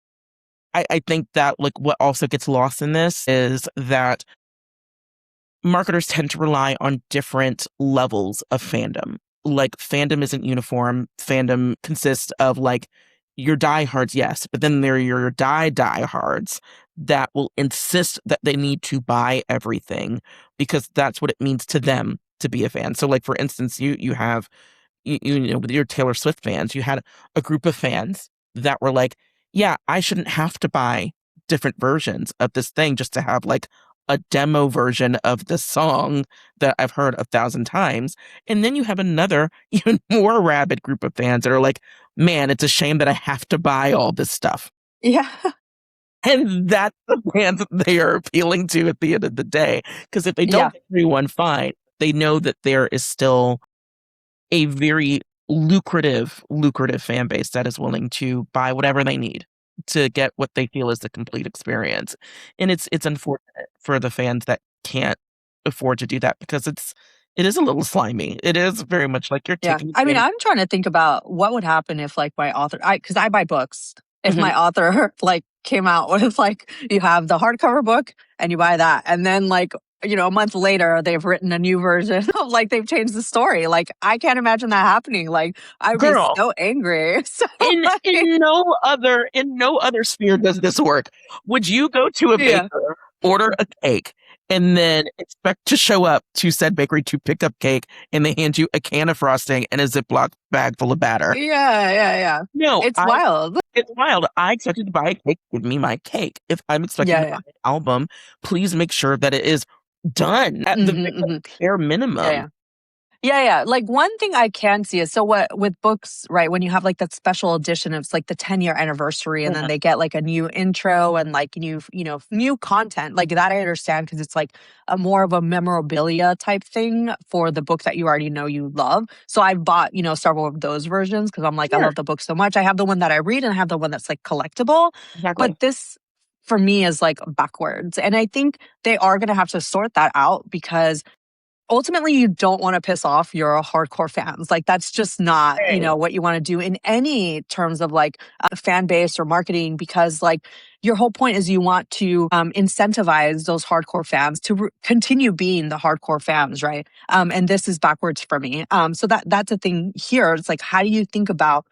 I think that like what also gets lost in this is that marketers tend to rely on different levels of fandom. Like fandom isn't uniform. Fandom consists of like your diehards, yes, but then there are your diehards that will insist that they need to buy everything because that's what it means to them to be a fan. So like for instance, you have with your Taylor Swift fans, you had a group of fans that were like, yeah, I shouldn't have to buy different versions of this thing just to have like a demo version of the song that I've heard 1,000 times. And then you have another, even more rabid group of fans that are like, man, it's a shame that I have to buy all this stuff. Yeah. And that's the fans that they are appealing to at the end of the day. Because if they Yeah. don't get everyone fine, they know that there is still a very lucrative fan base that is willing to buy whatever they need to get what they feel is the complete experience. And it's unfortunate for the fans that can't afford to do that because it is a little slimy. It is very much like you're Yeah. taking I mean, advantage. I'm trying to think about what would happen if like my author, because I buy books. If Mhm. my author like came out with like, you have the hardcover book and you buy that. And then like, a month later, they've written a new version of like, they've changed the story. Like, I can't imagine that happening. Like, I would be Girl, so angry. So, in like, no other sphere does this work. Would you go to a yeah. baker, order a cake, and then expect to show up to said bakery to pick up cake, and they hand you a can of frosting and a Ziploc bag full of batter? Yeah. Yeah. Yeah. No, It's wild. it's wild. I expected to buy a cake. Give me my cake. If I'm expecting Yeah. to buy Yeah. an album, please make sure that it is done at the Hmm. bare Yeah. minimum. Yeah. Yeah, yeah. Like one thing I can see is so what with books, right? When you have like that special edition, it's like the 10-year anniversary, and then Mhm. they get like a new intro and like new content. Like that I understand because it's like a more of a memorabilia type thing for the book that you already know you love. So I've bought, several of those versions because I'm like, I Sure, love the book so much. I have the one that I read and I have the one that's like collectible. But exactly. this for me is like backwards. And I think they are gonna have to sort that out because ultimately you don't want to piss off your hardcore fans. Like that's just not, Hey, what you want to do in any terms of like fan base or marketing because like your whole point is you want to incentivize those hardcore fans to continue being the hardcore fans, right? And this is backwards for me. So that's a thing here. It's like how do you think about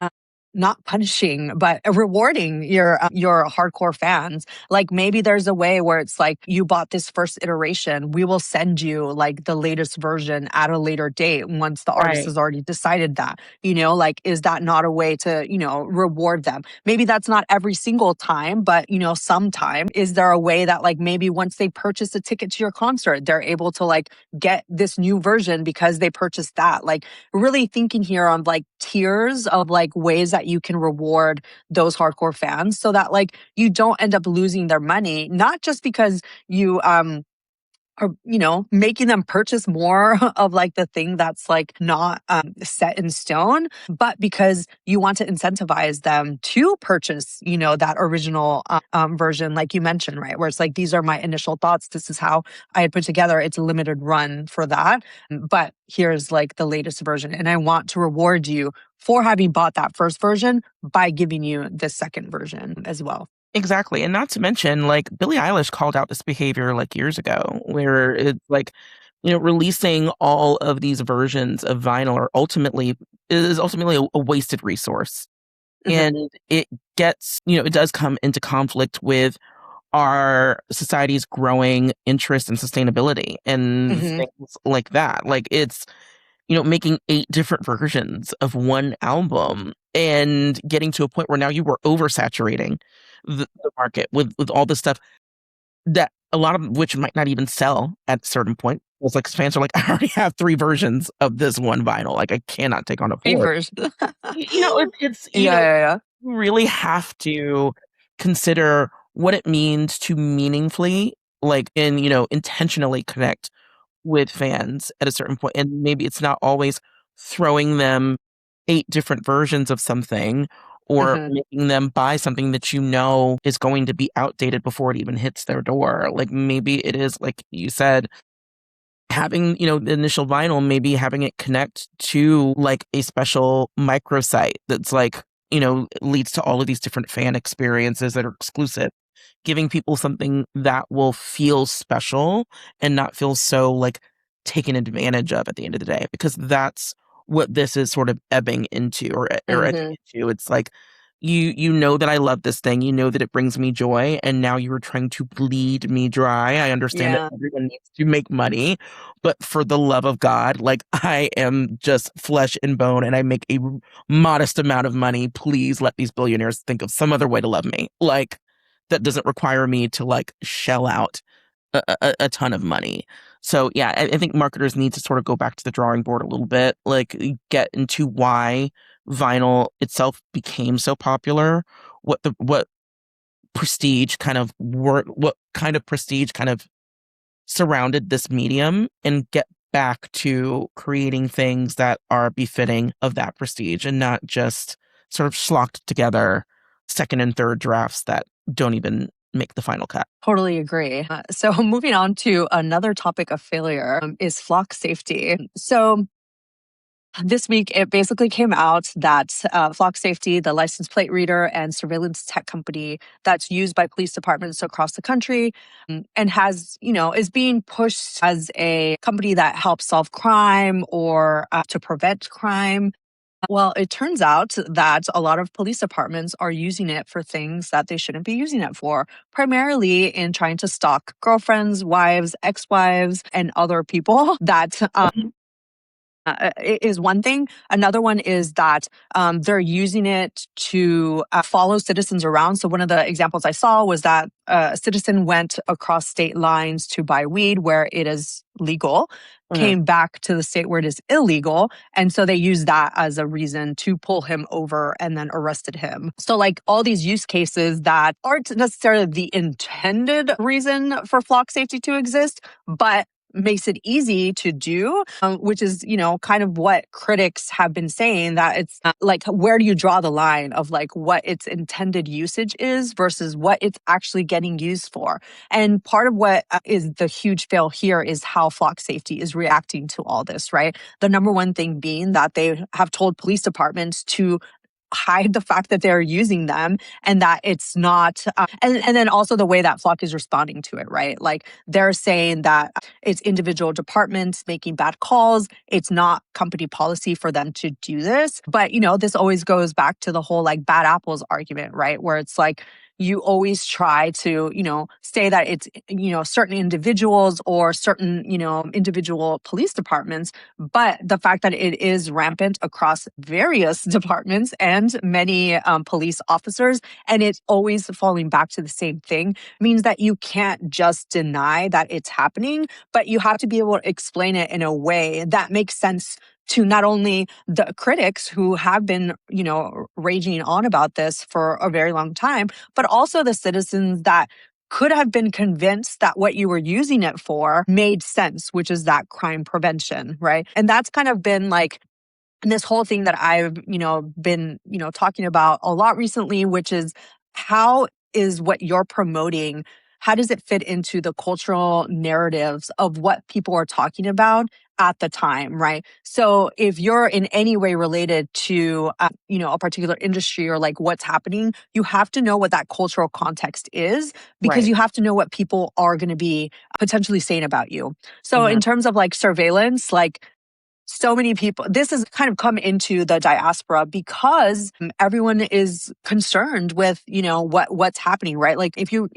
not punishing but rewarding your hardcore fans? Like maybe there's a way where it's like you bought this first iteration, we will send you like the latest version at a later date once the artist right, has already decided that. Like is that not a way to, reward them? Maybe that's not every single time, but sometime is there a way that like maybe once they purchase a ticket to your concert, they're able to like get this new version because they purchased that? Like really thinking here on like tiers of like ways that you can reward those hardcore fans so that like you don't end up losing their money, not just because you are, making them purchase more of like the thing that's like not set in stone, but because you want to incentivize them to purchase, that original version, like you mentioned, right? Where it's like, these are my initial thoughts. This is how I had put together. It's a limited run for that. But here's like the latest version. And I want to reward you for having bought that first version by giving you the second version as well. Exactly. And not to mention, like, Billie Eilish called out this behavior like years ago, where it's like, releasing all of these versions of vinyl is ultimately a wasted resource. Hmm. And it it does come into conflict with our society's growing interest in sustainability and Hmm. things like that. Like, it's making 8 different versions of one album and getting to a point where now you were oversaturating the market with all this stuff that a lot of which might not even sell at a certain point. It's like fans are like, I already have 3 versions of this one vinyl. Like, I cannot take on a 4th. Favors. It's, Yeah, yeah, yeah. you really have to consider what it means to meaningfully, like, and, intentionally connect with fans at a certain point, and maybe it's not always throwing them 8 different versions of something or Hmm. making them buy something that is going to be outdated before it even hits their door. Like, maybe it is, like you said, having, the initial vinyl, maybe having it connect to, like, a special microsite that's, like, leads to all of these different fan experiences that are exclusive, giving people something that will feel special and not feel so, like, taken advantage of at the end of the day, because that's what this is sort of ebbing into, or edging Hmm. into. It's like, you know that I love this thing, you know that it brings me joy, and now you are trying to bleed me dry. I understand that Yeah. everyone needs to make money, but for the love of God, like, I am just flesh and bone, and I make a modest amount of money. Please let these billionaires think of some other way to love me. Like, that doesn't require me to, like, shell out a ton of money. So yeah, I think marketers need to sort of go back to the drawing board a little bit, like, get into why vinyl itself became so popular, what prestige kind of work, what kind of prestige kind of surrounded this medium, and get back to creating things that are befitting of that prestige and not just sort of slocked together second and third drafts that don't even make the final cut. Totally agree. So, moving on to another topic of failure is flock safety. So, this week, it basically came out that Flock Safety, the license plate reader and surveillance tech company that's used by police departments across the country, and has, is being pushed as a company that helps solve crime or to prevent crime. Well, it turns out that a lot of police departments are using it for things that they shouldn't be using it for, primarily in trying to stalk girlfriends, wives, ex wives, and other people that is one thing. Another one is that they're using it to follow citizens around. So one of the examples I saw was that a citizen went across state lines to buy weed where it is legal, Mhm. came back to the state where it is illegal. And so they used that as a reason to pull him over and then arrested him. So, like, all these use cases that aren't necessarily the intended reason for flock safety to exist, but makes it easy to do, which is, kind of what critics have been saying, that it's like, where do you draw the line of like what its intended usage is versus what it's actually getting used for? And part of what is the huge fail here is how flock safety is reacting to all this, right? The number one thing being that they have told police departments to hide the fact that they're using them, and that it's not and then also the way that Flock is responding to it, right? Like, they're saying that it's individual departments making bad calls, it's not company policy for them to do this. But this always goes back to the whole like bad apples argument, right? Where it's like, you always try to say that it's certain individuals or certain individual police departments, but the fact that it is rampant across various departments and many police officers, and it's always falling back to the same thing, means that you can't just deny that it's happening, but you have to be able to explain it in a way that makes sense to not only the critics who have been, raging on about this for a very long time, but also the citizens that could have been convinced that what you were using it for made sense, which is that crime prevention, right? And that's kind of been like this whole thing that I've, been, talking about a lot recently, which is, how is what you're promoting, how does it fit into the cultural narratives of what people are talking about at the time, right? So if you're in any way related to, a particular industry or like what's happening, you have to know what that cultural context is because Right. you have to know what people are going to be potentially saying about you. So in Mhm. terms of like surveillance, like so many people, this has kind of come into the diaspora because everyone is concerned with, what's happening, right? Like if you'll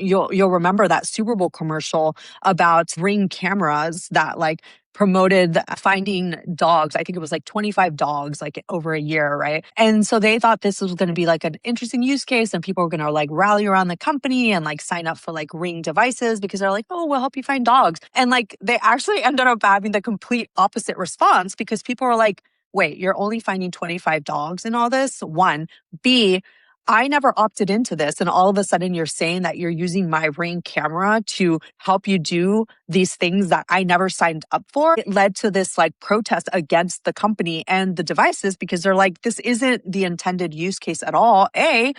remember that Super Bowl commercial about Ring cameras that like promoted finding dogs. I think it was like 25 dogs like over a year, right? And so they thought this was going to be like an interesting use case and people were going to like rally around the company and like sign up for like Ring devices because they're like, "Oh, we'll help you find dogs." And like they actually ended up having the complete opposite response because people were like, "Wait, you're only finding 25 dogs in all this?" One. B, I never opted into this. And all of a sudden you're saying that you're using my Ring camera to help you do these things that I never signed up for. It led to this like protest against the company and the devices because they're like, this isn't the intended use case at all. A,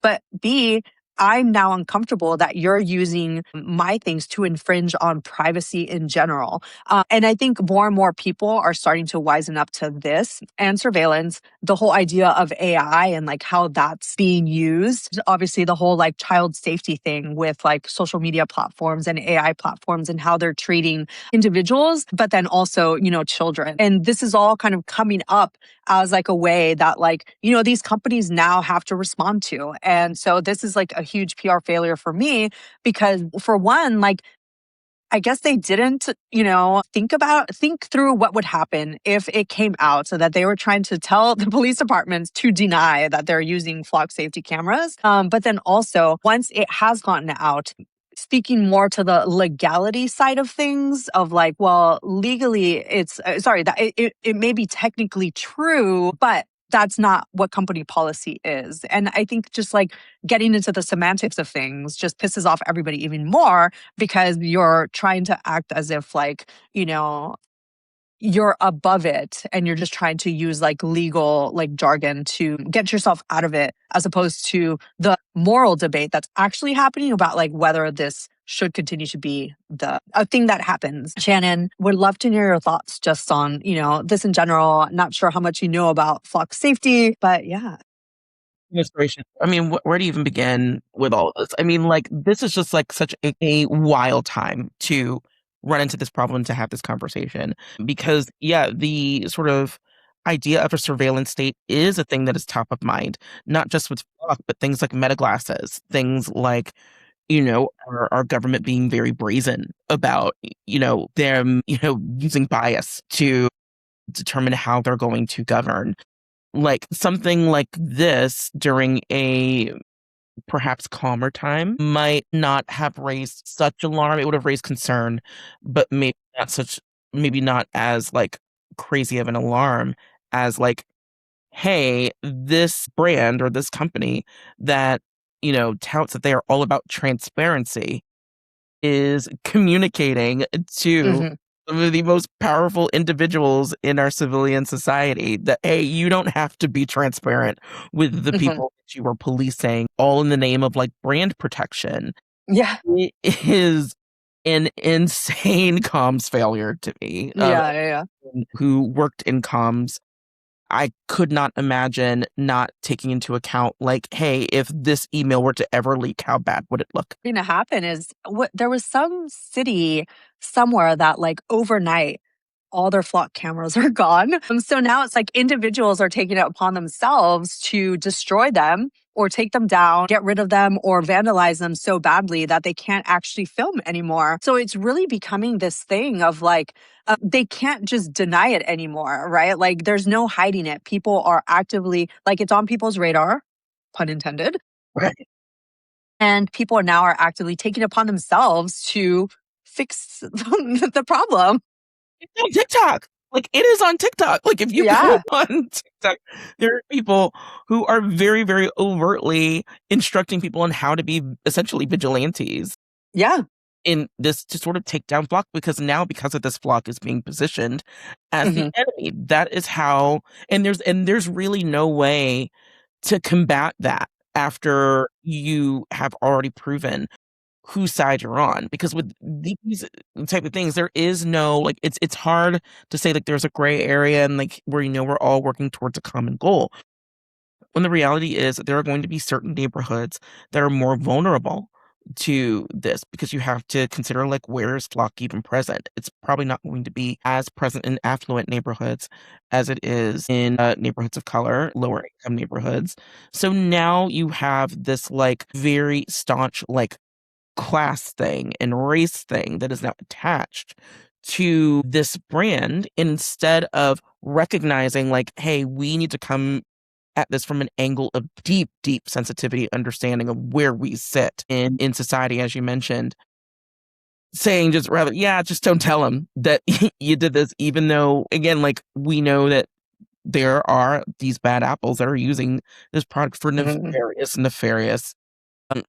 but B, I'm now uncomfortable that you're using my things to infringe on privacy in general. And I think more and more people are starting to wisen up to this and surveillance, the whole idea of AI and like how that's being used. Obviously, the whole like child safety thing with like social media platforms and AI platforms and how they're treating individuals, but then also, children. And this is all kind of coming up as like a way that like, these companies now have to respond to. And so this is like a huge PR failure for me because for one, like I guess they didn't, think through what would happen if it came out so that they were trying to tell the police departments to deny that they're using flock safety cameras. But then also, once it has gotten out, speaking more to the legality side of things of like, well, legally, it's sorry, that it may be technically true, but that's not what company policy is. And I think just like getting into the semantics of things just pisses off everybody even more because you're trying to act as if like, you're above it and you're just trying to use like legal like jargon to get yourself out of it as opposed to the moral debate that's actually happening about like whether this should continue to be a thing that happens. Shannon, would love to hear your thoughts just on, this in general. Not sure how much you know about flock safety, but yeah. Goodness gracious. I mean, where do you even begin with all of this? I mean, like, this is just like such a wild time to run into this problem, to have this conversation. Because, yeah, the sort of idea of a surveillance state is a thing that is top of mind, not just with Flock, but things like meta glasses, things like, our government being very brazen about, them, using bias to determine how they're going to govern. Like something like this during a perhaps calmer time might not have raised such alarm. It would have raised concern, but maybe not as like crazy of an alarm as like, hey, this brand or this company that, touts that they are all about transparency is communicating to Hmm. some of the most powerful individuals in our civilian society that, hey, you don't have to be transparent with the Hmm. people that you are policing, all in the name of like brand protection. Yeah. It is an insane comms failure to me. Yeah. Yeah. Yeah. Who worked in comms, I could not imagine not taking into account, like, hey, if this email were to ever leak, how bad would it look? Going to happen is what there was some city somewhere that like overnight all their flock cameras are gone. So now it's like individuals are taking it upon themselves to destroy them or take them down, get rid of them or vandalize them so badly that they can't actually film anymore. So it's really becoming this thing of like, they can't just deny it anymore, right? Like there's no hiding it. People are actively, like it's on people's radar, pun intended. Right. And people now are actively taking it upon themselves to fix the problem. It's on TikTok. Like it is on TikTok. Like if you go Yeah. on TikTok, there are people who are very, very overtly instructing people on how to be essentially vigilantes Yeah. in this to sort of take down Flock because now because of this Flock is being positioned as the Hmm. enemy. That is how and there's really no way to combat that after you have already proven whose side you're on. Because with these type of things, there is no like it's hard to say like there's a gray area and like where we're all working towards a common goal. When the reality is that there are going to be certain neighborhoods that are more vulnerable to this because you have to consider like where is flock even present. It's probably not going to be as present in affluent neighborhoods as it is in neighborhoods of color, lower income neighborhoods. So now you have this like very staunch like class thing and race thing that is now attached to this brand instead of recognizing like, hey, we need to come at this from an angle of deep, deep sensitivity, understanding of where we sit in society, as you mentioned, saying just rather, yeah, just don't tell them that you did this, even though, again, like we know that there are these bad apples that are using this product for nefarious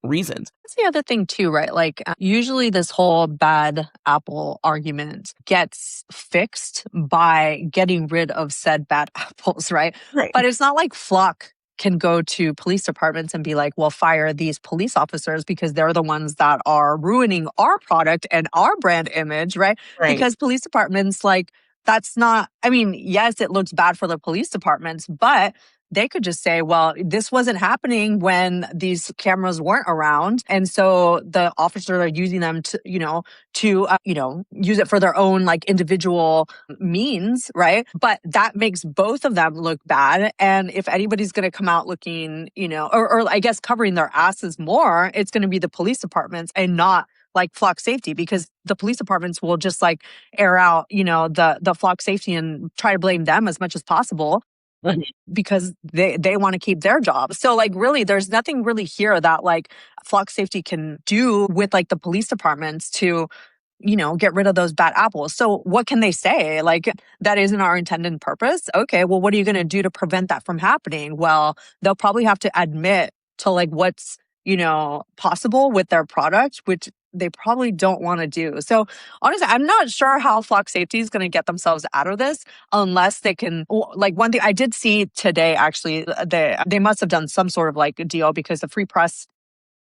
reasons. That's the other thing too, right? Like usually this whole bad apple argument gets fixed by getting rid of said bad apples, right? Right. But it's not like Flock can go to police departments and be like, well, fire these police officers because they're the ones that are ruining our product and our brand image, right? Right. Because police departments, like, that's not, I mean, yes, it looks bad for the police departments, but they could just say, well, this wasn't happening when these cameras weren't around. And so the officers are using them to, use it for their own like individual means, right? But that makes both of them look bad. And if anybody's going to come out looking, or I guess covering their asses more, it's going to be the police departments and not like flock safety, because the police departments will just like air out, the flock safety and try to blame them as much as possible because they want to keep their job. So like really there's nothing really here that like flock safety can do with like the police departments to get rid of those bad apples. So what can they say? Like, that isn't our intended purpose. Okay, well, what are you going to do to prevent that from happening? Well, they'll probably have to admit to like what's, possible with their product, which they probably don't want to do. So honestly, I'm not sure how flock safety is going to get themselves out of this unless they can, like one thing I did see today, actually, they must have done some sort of like deal because the Free Press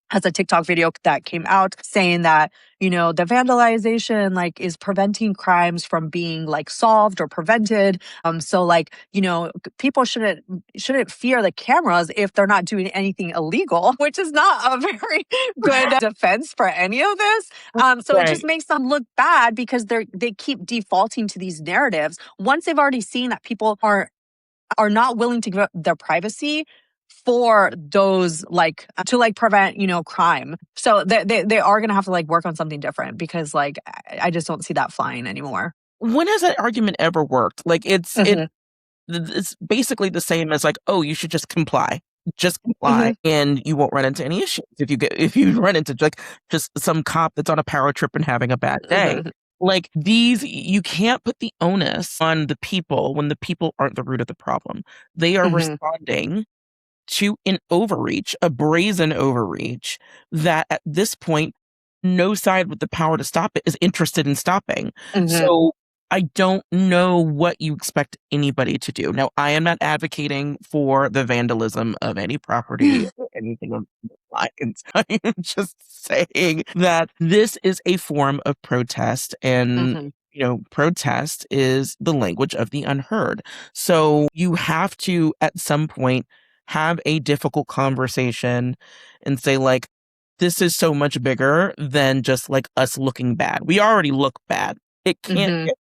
has a TikTok video that came out saying that, the vandalization like is preventing crimes from being like solved or prevented. So like, people shouldn't fear the cameras if they're not doing anything illegal, which is not a very good defense for any of this. So it just makes them look bad because they keep defaulting to these narratives once they've already seen that people are not willing to give up their privacy for those like to like prevent crime. So they are gonna have to like work on something different because like I just don't see that flying anymore. When has that argument ever worked? Like it's basically the same as like, oh, you should just comply. Just comply and you won't run into any issues if you run into like just some cop that's on a power trip and having a bad day. Like you can't put the onus on the people when the people aren't the root of the problem. They are responding to an overreach, a brazen overreach that at this point, no side with the power to stop it is interested in stopping. So I don't know what you expect anybody to do. Now, I am not advocating for the vandalism of any property or anything of the lines. I am just saying that this is a form of protest and protest is the language of the unheard. So you have to, at some point, have a difficult conversation and say, like, this is so much bigger than just like us looking bad. We already look bad. It can't get,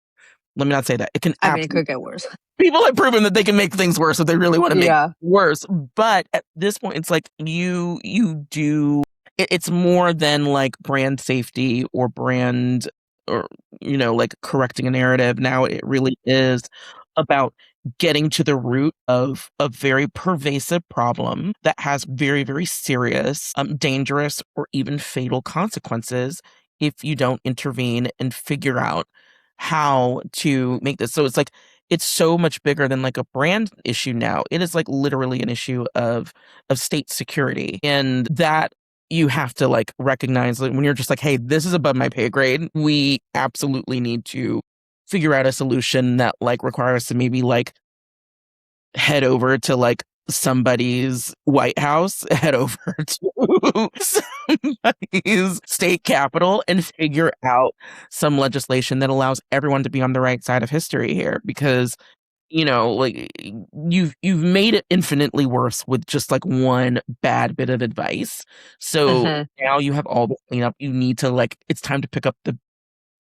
let me not say that. It can it could get worse. People have proven that they can make things worse if they really want to make it worse. But at this point, it's like it's more than like brand safety or brand or, like correcting a narrative. Now it really is about getting to the root of a very pervasive problem that has very, very serious, dangerous, or even fatal consequences if you don't intervene and figure out how to make this. So it's like, it's so much bigger than like a brand issue now. It is like literally an issue of state security. And that you have to like recognize that when you're just like, hey, this is above my pay grade. We absolutely need to figure out a solution that like requires us to maybe like head over to like somebody's White House, head over to somebody's state capitol and figure out some legislation that allows everyone to be on the right side of history here. Because, like you've made it infinitely worse with just like one bad bit of advice. So Hmm. now you have all the cleanup. You need to like it's time to pick up the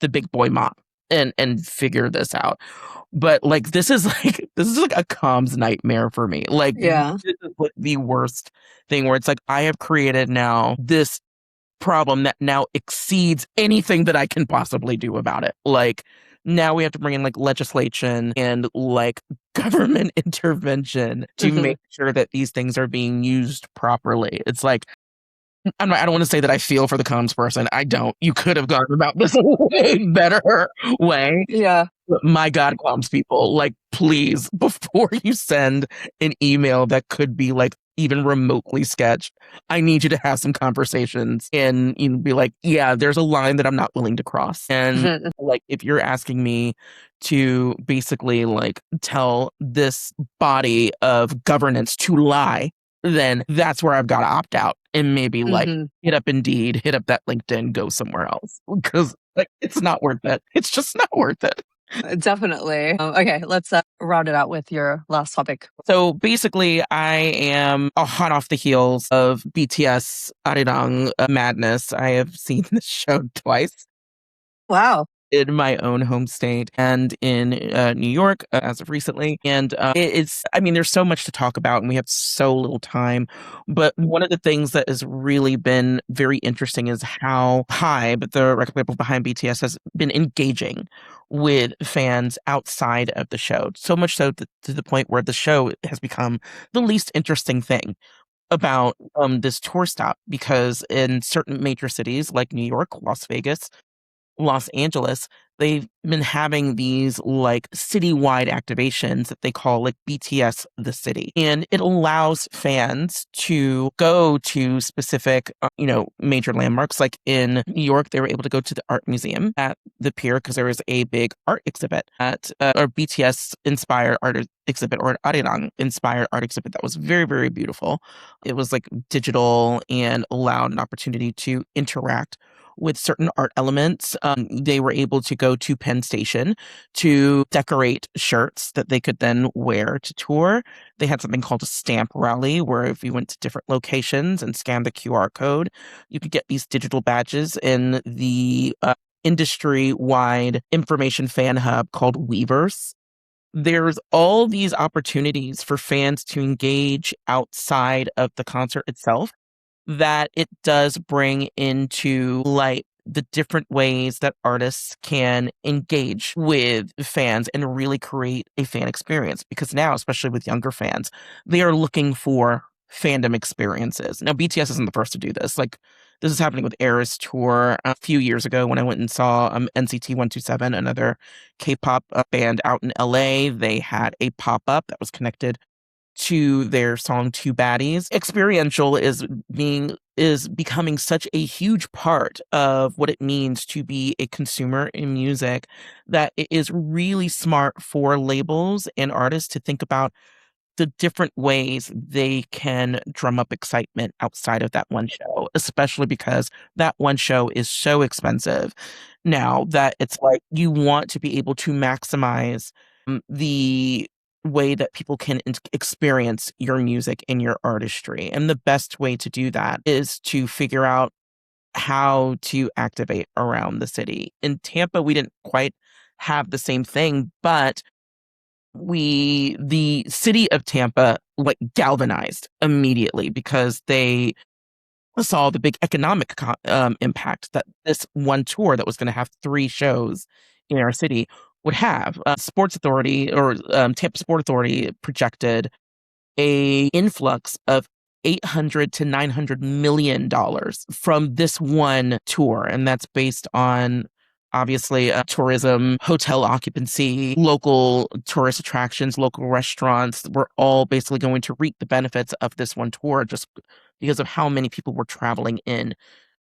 big boy mop and figure this out. But like this is like a comms nightmare for me. Like Yeah. this is like the worst thing where it's like I have created now this problem that now exceeds anything that I can possibly do about it. Like now we have to bring in like legislation and like government intervention to Hmm. make sure that these things are being used properly. It's like I don't want to say that I feel for the comms person. I don't. You could have gone about this a way better way. Yeah. But my God, comms people, like, please, before you send an email that could be like even remotely sketched, I need you to have some conversations and be like, yeah, there's a line that I'm not willing to cross. And like, if you're asking me to basically like tell this body of governance to lie, then that's where I've got to opt out and maybe like Hmm. hit up Indeed, hit up that LinkedIn, go somewhere else because like it's not worth it. It's just not worth it. Definitely. Okay, let's round it out with your last topic. So basically, I am hot off the heels of BTS Arirang Madness. I have seen this show twice Wow. in my own home state and in New York as of recently. And I mean, there's so much to talk about and we have so little time. But one of the things that has really been very interesting is how but the record label behind BTS, has been engaging with fans outside of the show. So much so to the point where the show has become the least interesting thing about this tour stop because in certain major cities like New York, Las Vegas, Los Angeles, they've been having these like citywide activations that they call like BTS the city. And it allows fans to go to specific, major landmarks. Like in New York, they were able to go to the art museum at the pier because there was a big art exhibit or BTS inspired art exhibit or an Arirang inspired art exhibit that was very, very beautiful. It was like digital and allowed an opportunity to interact with certain art elements. They were able to go to Penn Station to decorate shirts that they could then wear to tour. They had something called a stamp rally, where if you went to different locations and scanned the QR code, you could get these digital badges in the industry wide information fan hub called Weavers. There's all these opportunities for fans to engage outside of the concert itself that it does bring into light the different ways that artists can engage with fans and really create a fan experience. Because now, especially with younger fans, they are looking for fandom experiences. Now, BTS isn't the first to do this. Like, this is happening with Eras Tour a few years ago when I went and saw NCT 127, another K-pop band out in LA. They had a pop-up that was connected to their song Two Baddies. Experiential is becoming such a huge part of what it means to be a consumer in music that it is really smart for labels and artists to think about the different ways they can drum up excitement outside of that one show, especially because that one show is so expensive now that it's like you want to be able to maximize the way that people can experience your music and your artistry. And the best way to do that is to figure out how to activate around the city. In Tampa, we didn't quite have the same thing, but the city of Tampa like galvanized immediately because they saw the big economic impact that this one tour that was going to have 3 shows in our city would have. Sports Authority or Tampa Sport Authority projected a influx of 800 to 900 million dollars from this one tour, and that's based on obviously tourism, hotel occupancy, local tourist attractions, local restaurants were all basically going to reap the benefits of this one tour just because of how many people were traveling in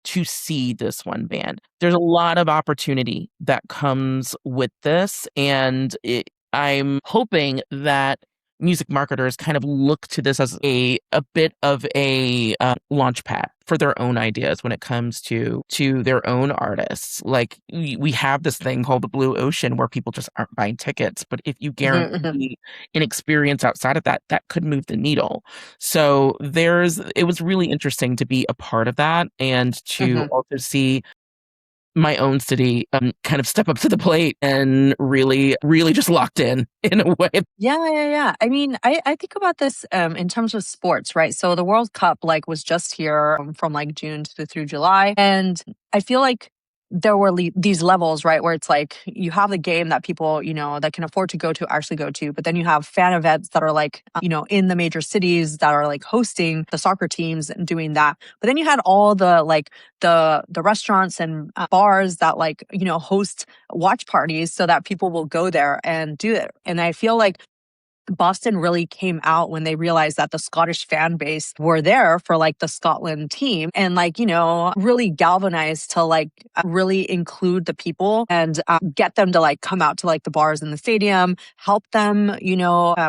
to see this one band. There's a lot of opportunity that comes with this, and I'm hoping that music marketers kind of look to this as a bit of a launch pad for their own ideas when it comes to their own artists. Like we have this thing called the blue ocean where people just aren't buying tickets, but if you guarantee an experience outside of that, that could move the needle. So it was really interesting to be a part of that and to also see my own city kind of step up to the plate and really, really just locked in a way. Yeah, yeah, yeah. I mean, I think about this in terms of sports, right? So the World Cup like was just here from like June to through July, and I feel like there were these levels, right, where it's like you have the game that people that can afford to go to actually go to, but then you have fan events that are like in the major cities that are like hosting the soccer teams and doing that. But then you had all the like the restaurants and bars that like host watch parties so that people will go there and do it. And I feel like Boston really came out when they realized that the Scottish fan base were there for like the Scotland team and like, really galvanized to like really include the people and get them to like come out to like the bars in the stadium, help them,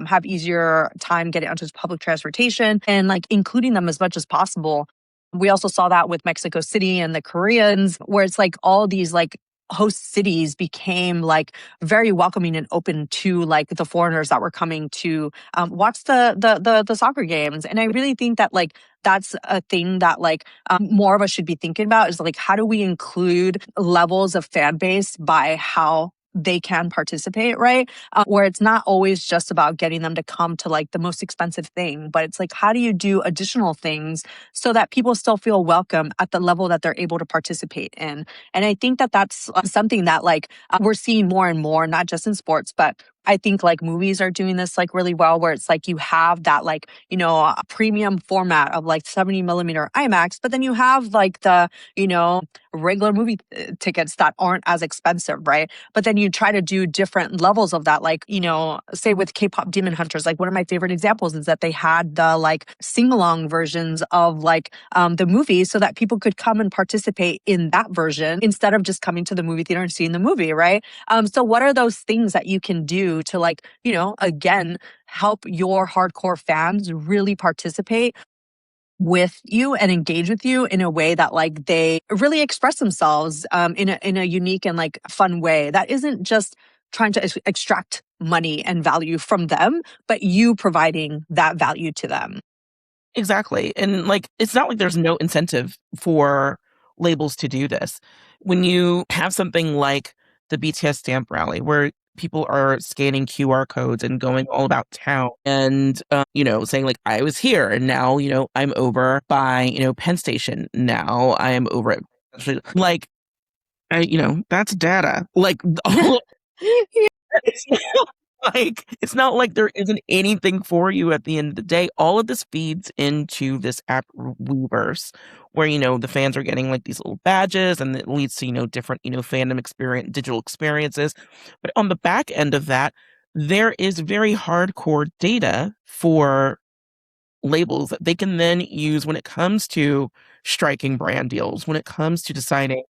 have easier time getting onto public transportation and like including them as much as possible. We also saw that with Mexico City and the Koreans, where it's like all these like host cities became like very welcoming and open to like the foreigners that were coming to watch the soccer games. And I really think that like that's a thing that like more of us should be thinking about is like how do we include levels of fan base by how they can participate, right? Where it's not always just about getting them to come to like the most expensive thing, but it's like, how do you do additional things so that people still feel welcome at the level that they're able to participate in? And I think that that's something that like we're seeing more and more, not just in sports, but I think like movies are doing this like really well, where it's like you have that like, a premium format of like 70 millimeter IMAX, but then you have like the, regular movie tickets that aren't as expensive, right? But then you try to do different levels of that. Like, say with K-pop Demon Hunters, like one of my favorite examples is that they had the like sing-along versions of like the movie so that people could come and participate in that version instead of just coming to the movie theater and seeing the movie, right? So what are those things that you can do to like, again, help your hardcore fans really participate with you and engage with you in a way that like they really express themselves in a unique and like fun way that isn't just trying to extract money and value from them, but you providing that value to them. Exactly. And like, it's not like there's no incentive for labels to do this. When you have something like the BTS stamp rally, where people are scanning QR codes and going all about town and, saying like, I was here and now, I'm over by, Penn Station. Now I am over at, like, that's data. Like, all it's not it's not like there isn't anything for you at the end of the day. All of this feeds into this app Weverse where, the fans are getting like these little badges and it leads to, different, fandom experience, digital experiences. But on the back end of that, there is very hardcore data for labels that they can then use when it comes to striking brand deals, when it comes to deciding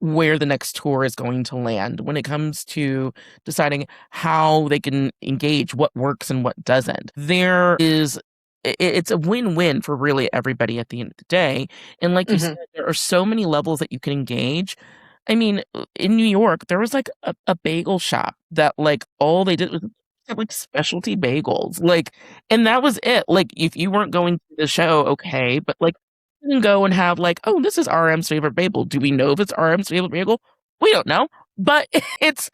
where the next tour is going to land when it comes to deciding how they can engage, what works and what doesn't. It's a win-win for really everybody at the end of the day. And like you said, there are so many levels that you can engage. I mean, in New York, there was like a bagel shop that like all they did was have like specialty bagels. Like, and that was it. Like, if you weren't going to the show, okay, but like you can go and have like, oh, this is RM's favorite bagel. Do we know if it's RM's favorite bagel? We don't know, but it's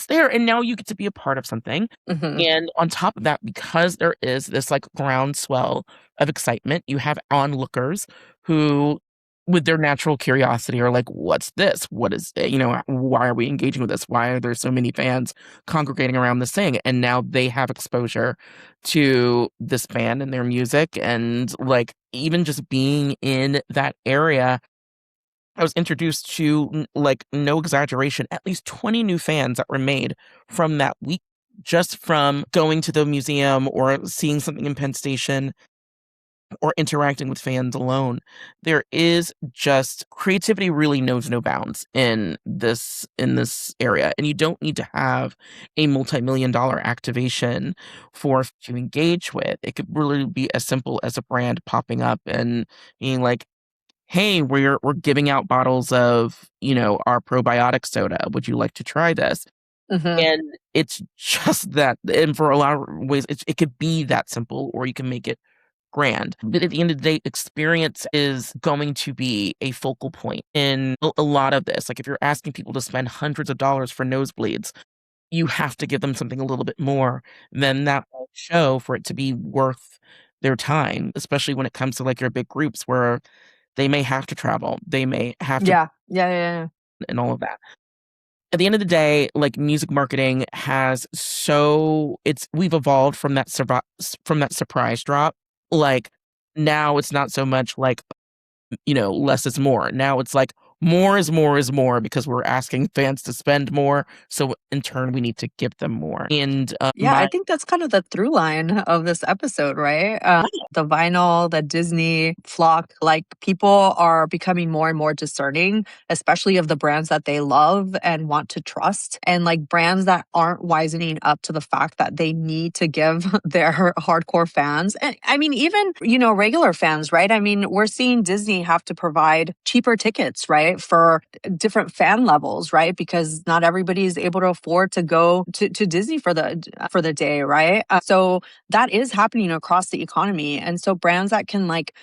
there, and now you get to be a part of something. Hmm. And on top of that, because there is this like groundswell of excitement, you have onlookers who, with their natural curiosity, are like, "What's this? What is it? Why are we engaging with this? Why are there so many fans congregating around this thing?" And now they have exposure to this band and their music, and like even just being in that area, I was introduced to like no exaggeration, at least 20 new fans that were made from that week, just from going to the museum or seeing something in Penn Station or interacting with fans alone. There is just creativity really knows no bounds in this area. And you don't need to have a multi-million dollar activation for to engage with. It could really be as simple as a brand popping up and being like, hey, we're giving out bottles of, our probiotic soda. Would you like to try this? Hmm. And it's just that, and for a lot of ways, it could be that simple, or you can make it grand. But at the end of the day, experience is going to be a focal point in a lot of this. Like if you're asking people to spend hundreds of dollars for nosebleeds, you have to give them something a little bit more than that show for it to be worth their time, especially when it comes to like your big groups where they may have to travel, they may have to, Yeah. Yeah. Yeah. and all of that. At the end of the day, like music marketing has we've evolved from that surprise drop. Like now it's not so much like, less is more. Now it's like more is more is more because we're asking fans to spend more. So in turn, we need to give them more. And Yeah, I think that's kind of the through line of this episode, right? The vinyl, the Disney flock, like people are becoming more and more discerning, especially of the brands that they love and want to trust. And like brands that aren't wisening up to the fact that they need to give their hardcore fans, and I mean, even, regular fans, right? I mean, we're seeing Disney have to provide cheaper tickets, right? For different fan levels, right? Because not everybody is able to afford to go to Disney for the day, right? So that is happening across the economy, and so brands that can like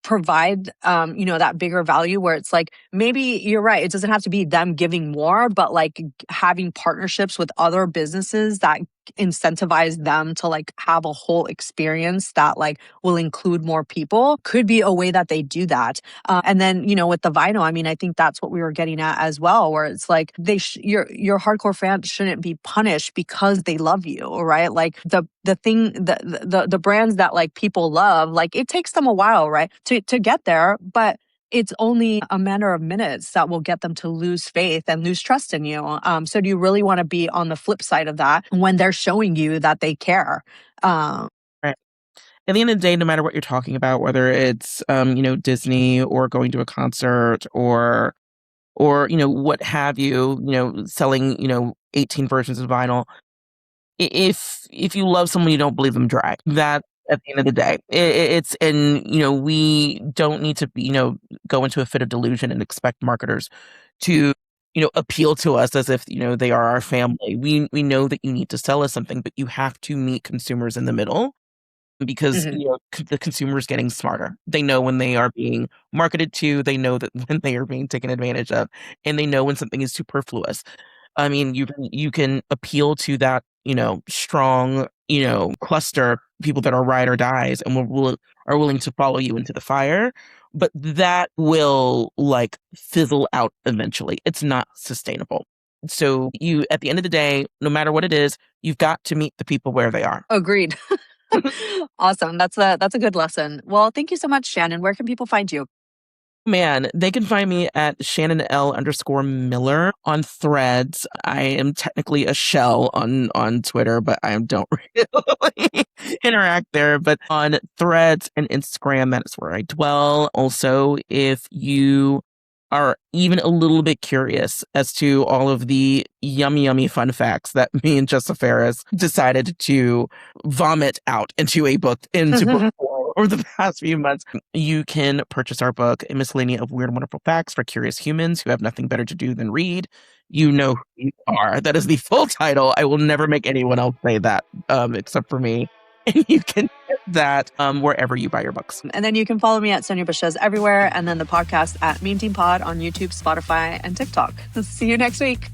provide that bigger value where it's like, maybe you're right, it doesn't have to be them giving more, but like having partnerships with other businesses that incentivize them to like have a whole experience that like will include more people could be a way that they do that. And then with the vinyl, I mean, I think that's what we were getting at as well, where it's like your hardcore fans shouldn't be punished because they love you, right? Like the brands that like people love, like it takes them a while, right, to get there, but it's only a matter of minutes that will get them to lose faith and lose trust in you. So do you really want to be on the flip side of that when they're showing you that they care? Um, right. At the end of the day, no matter what you're talking about, whether it's Disney or going to a concert or what have you, selling 18 versions of vinyl, if you love someone, you don't believe them dry. That at the end of the day, it's and we don't need to go into a fit of delusion and expect marketers to appeal to us as if they are our family. We know that you need to sell us something, but you have to meet consumers in the middle because mhm. the consumer is getting smarter. They know when they are being marketed to, they know that when they are being taken advantage of, and they know when something is superfluous. I mean, you can appeal to that, strong, cluster people that are ride or dies and are willing to follow you into the fire, but that will like fizzle out eventually. It's not sustainable. So you, at the end of the day, no matter what it is, you've got to meet the people where they are. Agreed. Awesome. That's a good lesson. Well, thank you so much, Shannon. Where can people find you? Man, they can find me at Shannon L_Miller on Threads. I am technically a shell on Twitter, but I don't really interact there. But on Threads and Instagram, that is where I dwell. Also, if you are even a little bit curious as to all of the yummy fun facts that me and Jessica Ferris decided to vomit out into book form over the past few months, you can purchase our book, A Miscellany of Weird and Wonderful Facts for Curious Humans Who Have Nothing Better to Do Than Read. You know who you are. That is the full title. I will never make anyone else say that, except for me. And you can get that wherever you buy your books. And then you can follow me at Sonia Bushes everywhere, and then the podcast at Mean Team Pod on YouTube, Spotify, and TikTok. See you next week.